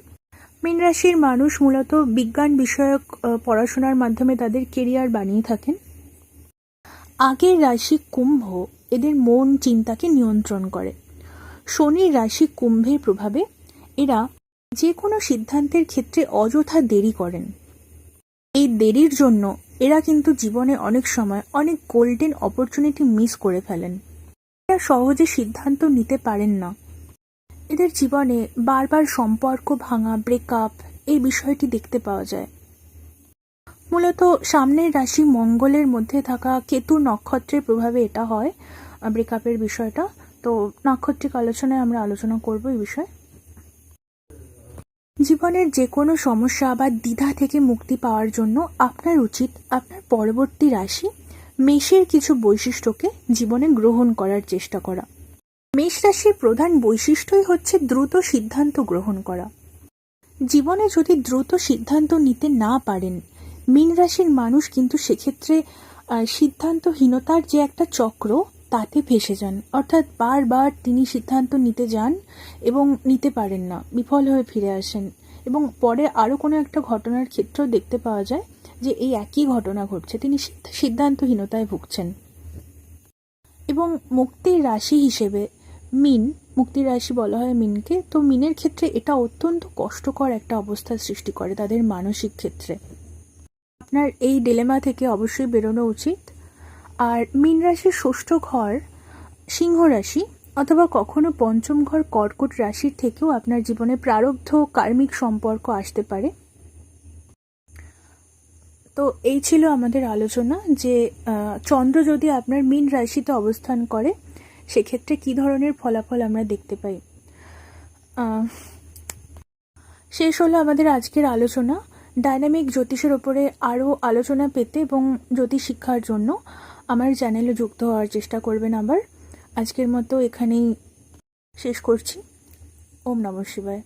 মীন রাশির মানুষ মূলত বিজ্ঞান বিষয়ক পড়াশোনার মাধ্যমে তাদের কেরিয়ার বানিয়ে থাকেন। আগের রাশি কুম্ভ এদের মন চিন্তাকে নিয়ন্ত্রণ করে। শনির রাশি কুম্ভের প্রভাবে এরা যে কোনো সিদ্ধান্তের ক্ষেত্রে অযথা দেরি করেন। এই দেরির জন্য এরা কিন্তু জীবনে অনেক সময় অনেক গোল্ডেন অপরচুনিটি মিস করে ফেলেন। এরা সহজে সিদ্ধান্ত নিতে পারেন না। এদের জীবনে বারবার সম্পর্ক ভাঙা, ব্রেকআপ, এই বিষয়টি দেখতে পাওয়া যায়। মূলত সামনের রাশি মঙ্গলের মধ্যে থাকা কেতু নক্ষত্রের প্রভাবে এটা হয়, ব্রেকআপের বিষয়টা। তো নাক্ষত্রিক আলোচনায় আমরা আলোচনা করব এই বিষয়ে। জীবনের যে কোনো সমস্যা বা দ্বিধা থেকে মুক্তি পাওয়ার জন্য আপনার উচিত আপনার পরবর্তী রাশি মেষের কিছু বৈশিষ্ট্যকে জীবনে গ্রহণ করার চেষ্টা করা। মেষ রাশির প্রধান বৈশিষ্ট্যই হচ্ছে দ্রুত সিদ্ধান্ত গ্রহণ করা। জীবনে যদি দ্রুত সিদ্ধান্ত নিতে না পারেন, মীন রাশির মানুষ কিন্তু সেক্ষেত্রে সিদ্ধান্তহীনতার যে একটা চক্র, তাতে ফেসে যান। অর্থাৎ বারবার তিনি সিদ্ধান্ত নিতে যান এবং নিতে পারেন না, বিফল হয়ে ফিরে আসেন। এবং পরে আরও কোনো একটা ঘটনার ক্ষেত্রেও দেখতে পাওয়া যায় যে এই একই ঘটনা ঘটছে, তিনি সিদ্ধান্তহীনতায় ভুগছেন। এবং মুক্তির রাশি হিসেবে মীন, মুক্তির রাশি বলা হয় মীনকে। তো মীনের ক্ষেত্রে এটা অত্যন্ত কষ্টকর একটা অবস্থার সৃষ্টি করে তাদের মানসিক ক্ষেত্রে। আপনার এই ডিলেমা থেকে অবশ্যই বেরোনো উচিত। আর মীন রাশির ষষ্ঠ ঘর সিংহ রাশি অথবা কখনো পঞ্চম ঘর কর্কট রাশির থেকেও আপনার জীবনে প্রারব্ধ কার্মিক সম্পর্ক আসতে পারে। তো এই ছিল আমাদের আলোচনা যে চন্দ্র যদি আপনার মীন রাশিতে অবস্থান করে সেক্ষেত্রে কী ধরনের ফলাফল আমরা দেখতে পাই। শেষ হলো আমাদের আজকের আলোচনা। ডায়নামিক জ্যোতিষের ওপরে আরও আলোচনা পেতে এবং জ্যোতিষ শিক্ষার জন্য আমার চ্যানেলে যুক্ত হওয়ার চেষ্টা করবেন। আবার আজকের মতো এখানেই শেষ করছি। ওম নমঃ শিবায়।